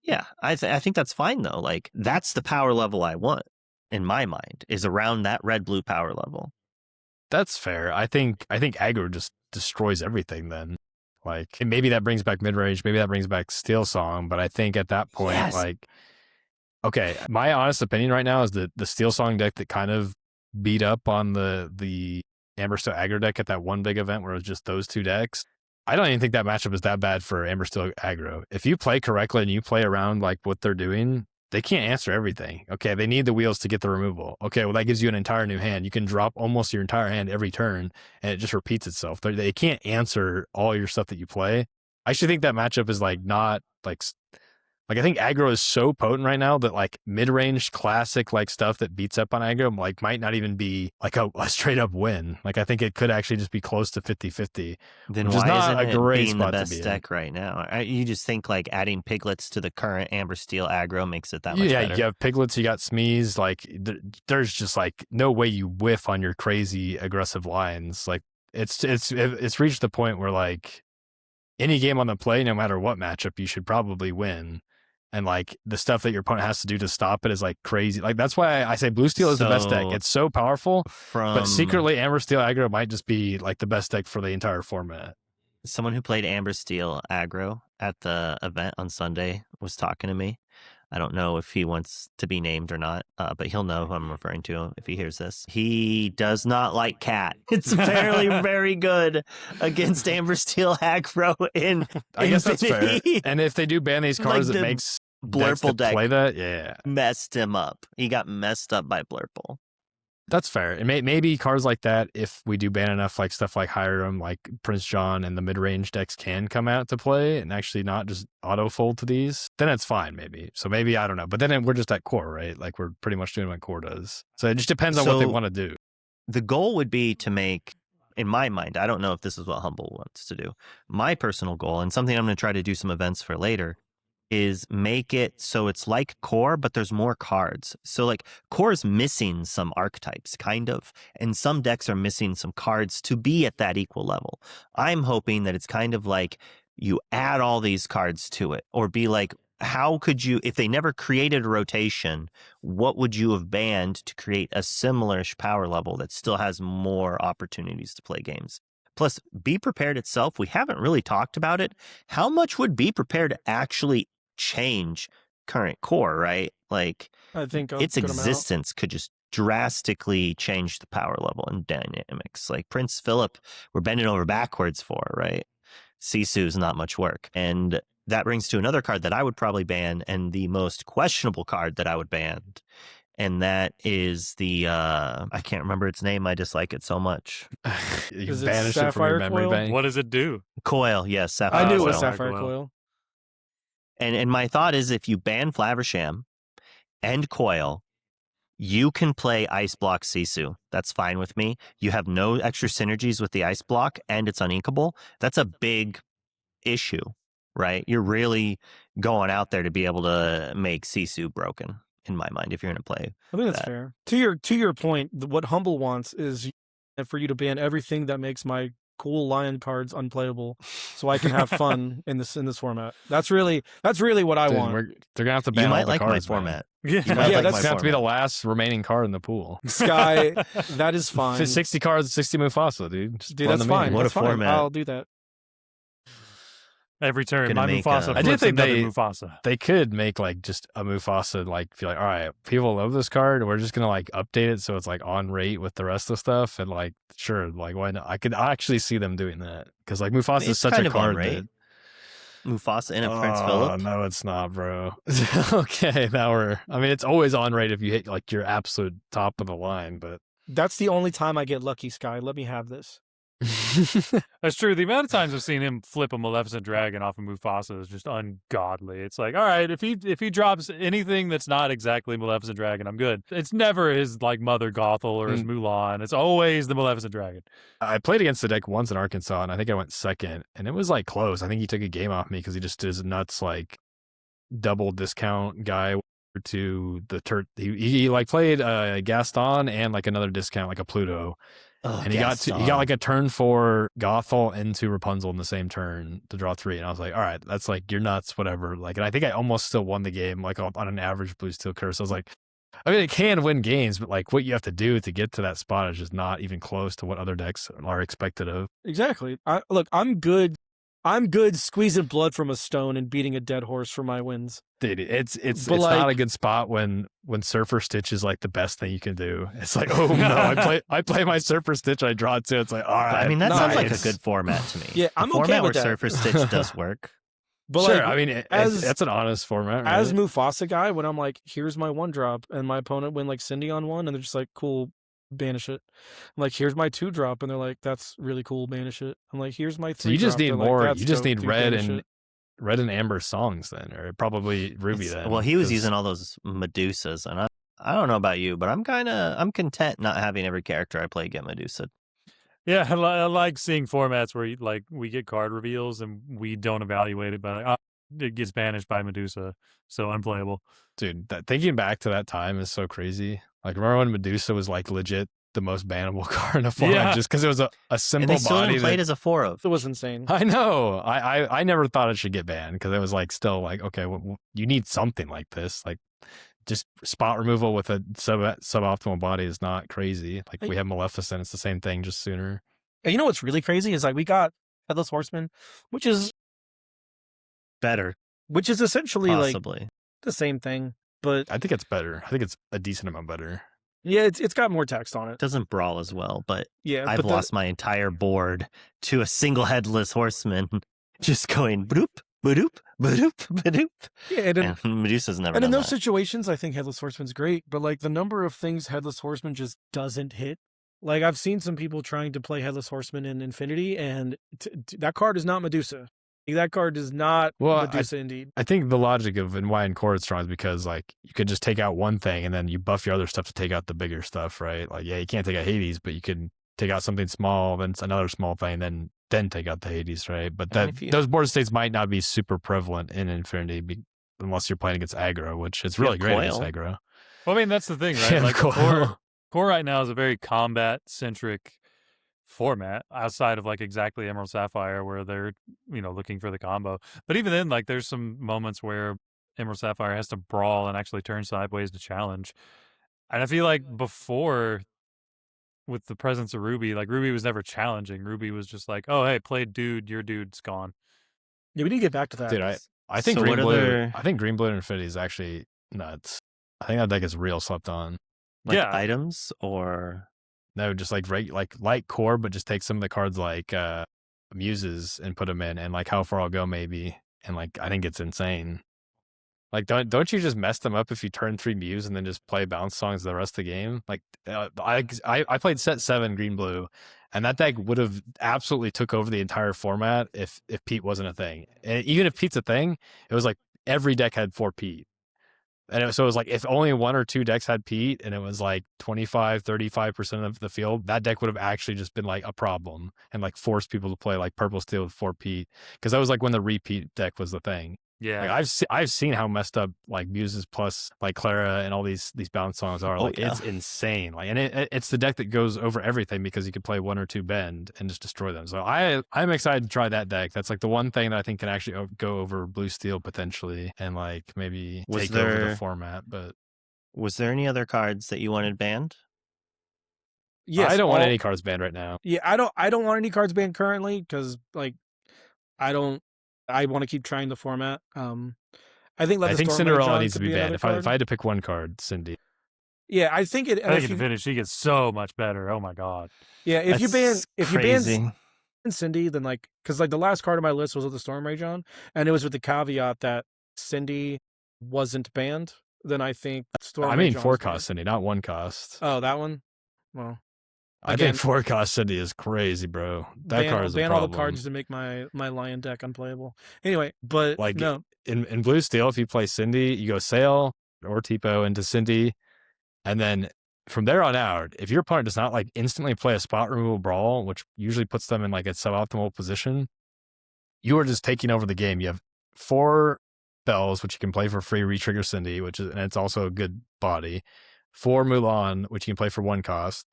Speaker 4: yeah. I think that's fine though. Like that's the power level I want in my mind is around that Red Blue power level.
Speaker 3: that's fair. I think Aggro just destroys everything then. Like, and maybe that brings back mid range, maybe that brings back Steel Song, but I think at that point,
Speaker 4: Yes.
Speaker 3: like, okay, my honest opinion right now is that the Steel Song deck that kind of beat up on the Amber Steel Aggro deck at that one big event where it was just those 2 decks. I don't even think that matchup is that bad for Amber Steel Aggro. If you play correctly and you play around like what they're doing, they can't answer everything. Okay, they need the wheels to get the removal. Okay, well, that gives you an entire new hand. You can drop almost your entire hand every turn, and it just repeats itself. They can't answer all your stuff that you play. I actually think that matchup is like not like I think Aggro is so potent right now that like mid-range classic like stuff that beats up on Aggro like might not even be like a straight up win. Like I think it could actually just be close to 50-50.
Speaker 4: Then
Speaker 3: Which is
Speaker 4: why
Speaker 3: not
Speaker 4: isn't
Speaker 3: a
Speaker 4: it
Speaker 3: great
Speaker 4: being the
Speaker 3: spot to
Speaker 4: best
Speaker 3: be in.
Speaker 4: deck right now? You just think like adding piglets to the current Amber Steel Aggro makes it that much
Speaker 3: Yeah,
Speaker 4: better.
Speaker 3: you have piglets, you got Smees. Like there's just like no way you whiff on your crazy aggressive lines. Like it's reached the point where like any game on the play, no matter what matchup, you should probably win. And like the stuff that your opponent has to do to stop it is like crazy. Like that's why I say Blue Steel is the best deck.
Speaker 4: So,
Speaker 3: It's so powerful,
Speaker 4: From
Speaker 3: but secretly Amber Steel Aggro might just be like the best deck for the entire format.
Speaker 4: someone who played Amber Steel Aggro at the event on Sunday was talking to me. I don't know if he wants to be named or not, but he'll know who I'm referring to if he hears this. He does not like Cat. It's apparently very good against Amber Steel Aggro in
Speaker 3: I guess that's fair.
Speaker 4: Infinity.
Speaker 3: And if they do ban these cards,
Speaker 4: Like
Speaker 3: it
Speaker 4: the
Speaker 3: makes decks
Speaker 4: Blurple
Speaker 3: that
Speaker 4: deck
Speaker 3: play that. Yeah.
Speaker 4: messed him up. He got messed up by Blurple.
Speaker 3: That's fair. And maybe cards like that, if we do ban enough, like stuff like Hiram, like Prince John, and the mid-range decks can come out to play and actually not just auto-fold to these, then it's fine, maybe. So maybe, I don't know. But then we're just at core, right? Like we're pretty much doing what core does. So it just depends on what they want to do.
Speaker 4: The goal would be to make, in my mind, I don't know if this is what Humble wants to do. My personal goal, and something I'm going to try to do some events for later, is make it so it's like core, but there's more cards. So like core is missing some archetypes, kind of, and some decks are missing some cards to be at that equal level. I'm hoping that it's kind of like you add all these cards to it, or be like, how could you, if they never created a rotation, what would you have banned to create a similar-ish power level that still has more opportunities to play games? Plus, Be Prepared itself, we haven't really talked about it. How much would Be Prepared actually change current core, right? Like,
Speaker 1: I think
Speaker 4: its existence could just drastically change the power level and dynamics. Like Prince Philip, we're bending over backwards for, right? Sisu's not much work. And that brings to another card that I would probably ban, and the most questionable card that I would ban. And that is the, I can't remember its name. I dislike it so much.
Speaker 3: You
Speaker 1: Is it
Speaker 3: banish it from your
Speaker 1: Sapphire
Speaker 3: memory
Speaker 1: Coil?
Speaker 3: bank.
Speaker 2: What does it do?
Speaker 4: Coil, yes. Sapphire
Speaker 1: I knew it
Speaker 4: Coil.
Speaker 1: was
Speaker 2: Sapphire
Speaker 1: Sapphire
Speaker 2: Coil.
Speaker 1: Coil.
Speaker 4: And my thought is, if you ban Flaversham and Coil, you can play Ice Block Sisu. That's fine with me. You have no extra synergies with the Ice Block, and it's uninkable. That's a big issue, right? You're really going out there to be able to make Sisu broken, in my mind, if you're going to play.
Speaker 1: I think that's
Speaker 4: that.
Speaker 1: fair. To your point, what Humble wants is for you to ban everything that makes my cool lion cards unplayable, so I can have fun in this format. That's really what I want.
Speaker 3: They're gonna have to ban
Speaker 4: You
Speaker 3: all
Speaker 4: might
Speaker 3: the
Speaker 4: like my
Speaker 3: cards, man.
Speaker 4: format.
Speaker 2: Yeah.
Speaker 4: You might
Speaker 1: Yeah,
Speaker 4: like
Speaker 1: that's
Speaker 4: my
Speaker 3: It's gonna have to be the
Speaker 4: format.
Speaker 3: last remaining card in the pool.
Speaker 1: Sky, that is fine.
Speaker 3: 60 cards, 60 Mufasa, dude. Just
Speaker 1: Dude,
Speaker 3: run
Speaker 1: that's
Speaker 3: them in.
Speaker 1: fine.
Speaker 4: What
Speaker 1: That's
Speaker 4: a
Speaker 1: fine.
Speaker 4: format.
Speaker 1: I'll do that.
Speaker 2: Every turn,
Speaker 4: Gonna
Speaker 2: my
Speaker 4: make
Speaker 2: Mufasa
Speaker 4: a-
Speaker 3: I
Speaker 2: flips
Speaker 3: did think
Speaker 2: another
Speaker 3: they-
Speaker 2: Mufasa.
Speaker 3: They could make like just a Mufasa, like feel like, all right, people love this card. We're just gonna like update it so it's like on rate with the rest of stuff, and like sure, like why not? I could actually see them doing that because like Mufasa is
Speaker 4: It's
Speaker 3: such
Speaker 4: kind
Speaker 3: a
Speaker 4: of on
Speaker 3: card.
Speaker 4: rate. Mufasa and a Prince
Speaker 3: Oh,
Speaker 4: Philip.
Speaker 3: no, it's not, bro. Okay, now we're. I mean, it's always on rate if you hit like your absolute top of the line, but
Speaker 1: That's the only time I get lucky, Sky. Let me have this.
Speaker 2: That's true. The amount of times I've seen him flip a Maleficent Dragon off of Mufasa is just ungodly. It's like, all right, if he drops anything that's not exactly Maleficent Dragon, I'm good. It's never his like Mother Gothel or his Mulan. It's always the Maleficent Dragon.
Speaker 3: I played against the deck once in Arkansas, and I think I went second, and it was like close. I think he took a game off me because he just is nuts, like double discount guy to the he like played Gaston and like another discount, like a Pluto.
Speaker 4: Oh,
Speaker 3: And he got like a turn 4 Gothel into Rapunzel in the same turn to draw 3. And I was like, all right, that's like, you're nuts, whatever. Like, and I think I almost still won the game, like on an average Blue Steel Curse. I was like, I mean, it can win games, but like what you have to do to get to that spot is just not even close to what other decks are expected of.
Speaker 1: Exactly. Look, I'm good. I'm good squeezing blood from a stone and beating a dead horse for my wins.
Speaker 3: Dude, it's
Speaker 1: But,
Speaker 3: not a
Speaker 1: like-
Speaker 3: good spot when Surfer Stitch is like the best thing you can do. It's like, oh no, I play my Surfer Stitch, I draw 2. It's like, all right.
Speaker 4: I mean, that sounds like a
Speaker 3: nice.
Speaker 4: good format to me.
Speaker 1: Yeah,
Speaker 4: A
Speaker 1: I'm okay
Speaker 4: format
Speaker 1: with
Speaker 4: where
Speaker 1: that.
Speaker 4: Surfer Stitch does work.
Speaker 1: But
Speaker 3: Sure,
Speaker 1: like,
Speaker 3: I mean,
Speaker 1: as-
Speaker 3: that's an honest format, right?
Speaker 1: as Mufasa guy, when I'm like, here's my 1-drop, and my opponent win like Cindy on 1, and they're just like, cool, banish it. I'm like, here's my 2-drop, and they're like, that's really cool, banish it. I'm like, here's my 3-drop.
Speaker 3: So you just need
Speaker 1: They're
Speaker 3: more.
Speaker 1: Like, that's
Speaker 3: You just
Speaker 1: dope,
Speaker 3: need
Speaker 1: dude,
Speaker 3: red
Speaker 1: banish
Speaker 3: and
Speaker 1: it.
Speaker 3: red and amber songs then, or probably ruby then.
Speaker 4: Well, he was
Speaker 3: 'cause-
Speaker 4: using all those Medusas, and I don't know about you, but I'm content not having every character I play get Medusa.
Speaker 2: Yeah, I like seeing formats where we get card reveals and we don't evaluate it, but it gets banished by Medusa, so unplayable.
Speaker 3: Dude. Thinking back to that time is so crazy. Like, remember when Medusa was like legit the most bannable card in a format,
Speaker 2: Yeah.
Speaker 3: just because it was a
Speaker 4: And
Speaker 3: simple
Speaker 4: they still
Speaker 3: body.
Speaker 4: didn't play it as a 4 of.
Speaker 1: It was insane.
Speaker 3: I know. I never thought it should get banned because it was like still like, okay, well, you need something like this. Like, just spot removal with a suboptimal body is not crazy. Like, we have Maleficent, it's the same thing, just sooner.
Speaker 1: And you know what's really crazy is like we got Headless Horseman, which is
Speaker 4: Better,
Speaker 1: essentially like
Speaker 4: possibly.
Speaker 1: the same thing, but
Speaker 3: I think it's better. I think it's a decent amount better.
Speaker 1: yeah, it's got more text on it.
Speaker 4: Doesn't brawl as well, but
Speaker 1: Yeah,
Speaker 4: I've
Speaker 1: but
Speaker 4: lost my entire board to a single headless horseman just going bloop. Badoop, badoop, badoop.
Speaker 1: Yeah,
Speaker 4: And Medusa's never
Speaker 1: and in
Speaker 4: done
Speaker 1: those
Speaker 4: that.
Speaker 1: situations, I think Headless Horseman's great, but like the number of things Headless Horseman just doesn't hit. Like I've seen some people trying to play Headless Horseman in Infinity, and that card is not Medusa. That card is not Medusa indeed.
Speaker 3: I think the logic of and why in core it's strong is because like you could just take out one thing and then you buff your other stuff to take out the bigger stuff, right? Like, yeah, you can't take out Hades, but you can take out something small, then another small thing, then take out the Hades, right? But those border states might not be super prevalent in Infinity unless you're playing against aggro, which is really great against aggro.
Speaker 2: Well, I mean, that's the thing, right?
Speaker 3: Yeah,
Speaker 2: like core right now is a very combat centric format outside of like exactly Emerald Sapphire where they're, looking for the combo. But even then, like there's some moments where Emerald Sapphire has to brawl and actually turn sideways to challenge. And I feel like before, with the presence of Ruby, like Ruby was never challenging. Ruby was just like, oh, hey, play dude, your dude's gone.
Speaker 1: Yeah, we need to get back to that.
Speaker 3: Dude, I think Green Blue Infinity is actually nuts. I think that deck is real slept on.
Speaker 4: Like items or
Speaker 3: no, just like light core, but just take some of the cards like Muses and put them in, and like How Far I'll Go maybe, and like I think it's insane. Like don't you just mess them up if you turn 3 Muse and then just play bounce songs the rest of the game? Like I played set 7 Green Blue, and that deck would have absolutely took over the entire format if Pete wasn't a thing. And even if Pete's a thing, it was like every deck had 4 Pete. And so it was like if only 1 or 2 decks had Pete and it was like 25-35% of the field, that deck would have actually just been like a problem and like forced people to play like Purple Steel with 4 Pete, because that was like when the repeat deck was the thing.
Speaker 2: Yeah,
Speaker 3: like I've seen how messed up like Muses plus like Clara and all these bounce songs are. Like it's insane. Like, and it's the deck that goes over everything because you can play 1 or 2 bend and just destroy them. So I'm excited to try that deck. That's like the one thing that I think can actually go over Blue Steel potentially, and like maybe take over the format. But
Speaker 4: was there any other cards that you wanted banned?
Speaker 1: Yes,
Speaker 3: I don't want any cards banned right now.
Speaker 1: Yeah, I don't want any cards banned currently because like I want to keep trying the format. I think
Speaker 3: Cinderella needs to be banned. If I had to pick one card, Cindy.
Speaker 1: Yeah, I think it.
Speaker 2: I think in finish, she gets so much better. Oh my god.
Speaker 1: Yeah, if you ban Cindy, then like because like the last card on my list was with the Storm Rage on, and it was with the caveat that Cindy wasn't banned. Then I think
Speaker 3: Storm. I mean 4 cost Cindy, not 1 cost.
Speaker 1: Oh, that one. Well.
Speaker 3: I think 4 cost Cindy is crazy, bro. That card is a problem.
Speaker 1: Ban all the cards to make my Lion deck unplayable. Anyway, but
Speaker 3: like
Speaker 1: no.
Speaker 3: In Blue Steel, if you play Cindy, you go Sail or Tipo into Cindy, and then from there on out, if your opponent does not like instantly play a spot removal brawl, which usually puts them in like a suboptimal position, you are just taking over the game. You have 4 bells, which you can play for free, retrigger Cindy, and it's also a good body. 4 Mulan, which you can play for 1 cost.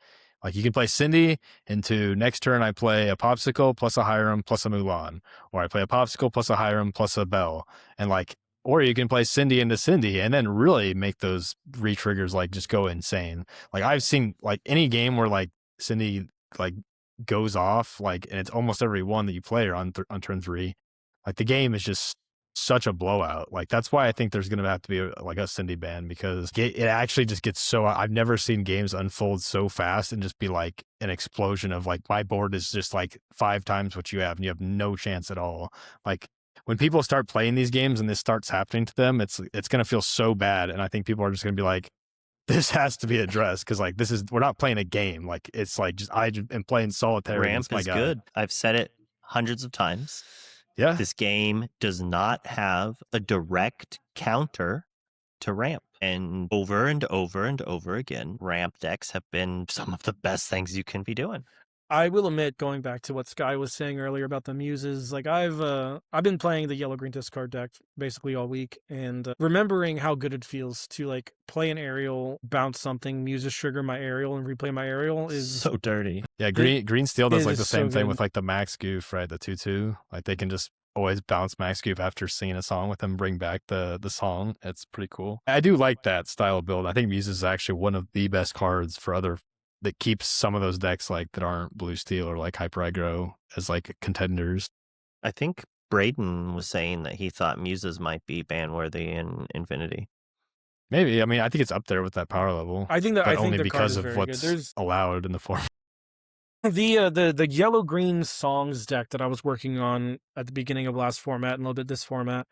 Speaker 3: Like you can play Cindy into next turn I play a Popsicle plus a Hiram plus a Mulan, or I play a Popsicle plus a Hiram plus a Bell, and like, or you can play Cindy into Cindy and then really make those re-triggers like just go insane. Like I've seen like any game where like Cindy like goes off, like, and it's almost every one that you play on turn 3. Like the game is just such a blowout. Like that's why I think there's going to have to be like a Cindy ban, because it actually just gets so, I've never seen games unfold so fast and just be like an explosion of like my board is just like 5 times what you have and you have no chance at all. Like when people start playing these games and this starts happening to them, it's going to feel so bad. And I think people are just going to be like, this has to be addressed, because like we're not playing a game. Like it's like just I am playing solitaire.
Speaker 4: Ramp is good. I've said it hundreds of times.
Speaker 3: Yeah.
Speaker 4: This game does not have a direct counter to ramp. And over and over and over again, ramp decks have been some of the best things you can be doing.
Speaker 1: I will admit, going back to what Sky was saying earlier about the Muses, like I've been playing the yellow-green discard deck basically all week, and remembering how good it feels to like play an aerial, bounce something, Muses trigger my aerial, and replay my aerial is
Speaker 4: so dirty.
Speaker 3: Yeah, green steel does like the same thing with like the max goof, right? The 2/2, like they can just always bounce max goof after singing a song with them, bring back the song. It's pretty cool. I do like that style of build. I think Muses is actually one of the best cards for that keeps some of those decks like that aren't blue steel or like hyper aggro as like contenders.
Speaker 4: I think Braden was saying that he thought Muses might be ban worthy in Infinity.
Speaker 3: Maybe. I mean, I think it's up there with that power level.
Speaker 1: I think that
Speaker 3: only because of what's allowed in the form.
Speaker 1: The yellow green songs deck that I was working on at the beginning of last format and a little bit this format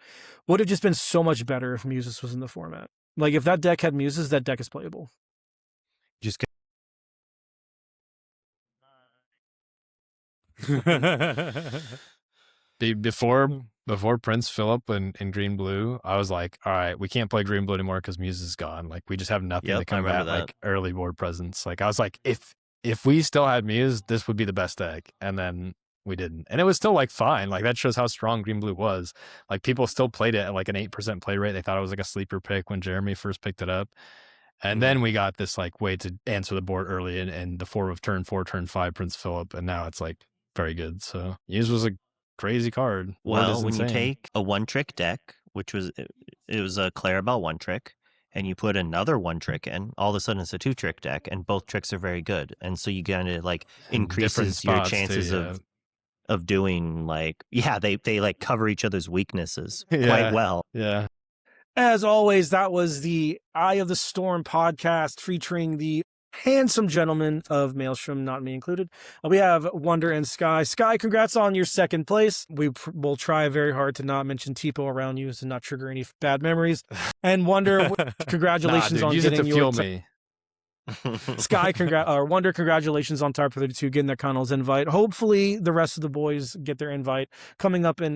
Speaker 1: would have just been so much better if Muses was in the format. Like if that deck had Muses, that deck is playable.
Speaker 3: Just before Prince Philip and Green Blue, I was like, all right, we can't play Green Blue anymore because Muse is gone. Like we just have nothing
Speaker 4: Yep,
Speaker 3: to
Speaker 4: I
Speaker 3: combat
Speaker 4: remember that.
Speaker 3: like early board presence. Like I was like, if we still had Muse, this would be the best deck. And then we didn't. And it was still like fine. Like that shows how strong Green Blue was. Like people still played it at like an 8% play rate. They thought it was like a sleeper pick when Jeremy first picked it up. And then we got this like way to answer the board early and the form of turn 4, turn 5 Prince Philip. And now it's like very good. So Muse was a crazy card.
Speaker 4: Well, when you take a one-trick deck, which was it was a Clarabelle one-trick, and you put another one-trick in, all of a sudden it's a two-trick deck, and both tricks are very good. And so you kind of like increases your chances of doing like, they like cover each other's weaknesses quite well.
Speaker 3: Yeah.
Speaker 1: As always, that was the Eye of the Storm podcast featuring the handsome gentlemen of Maelstrom, not me included. We have Wonder and Sky. Sky, congrats on your second place. We will try very hard to not mention Tipo around you and not trigger any bad memories. And Wonder, congratulations on
Speaker 3: use
Speaker 1: getting
Speaker 3: it to fuel me.
Speaker 1: Sky, Wonder, congratulations on Tar 32 getting their Connell's invite. Hopefully the rest of the boys get their invite coming up in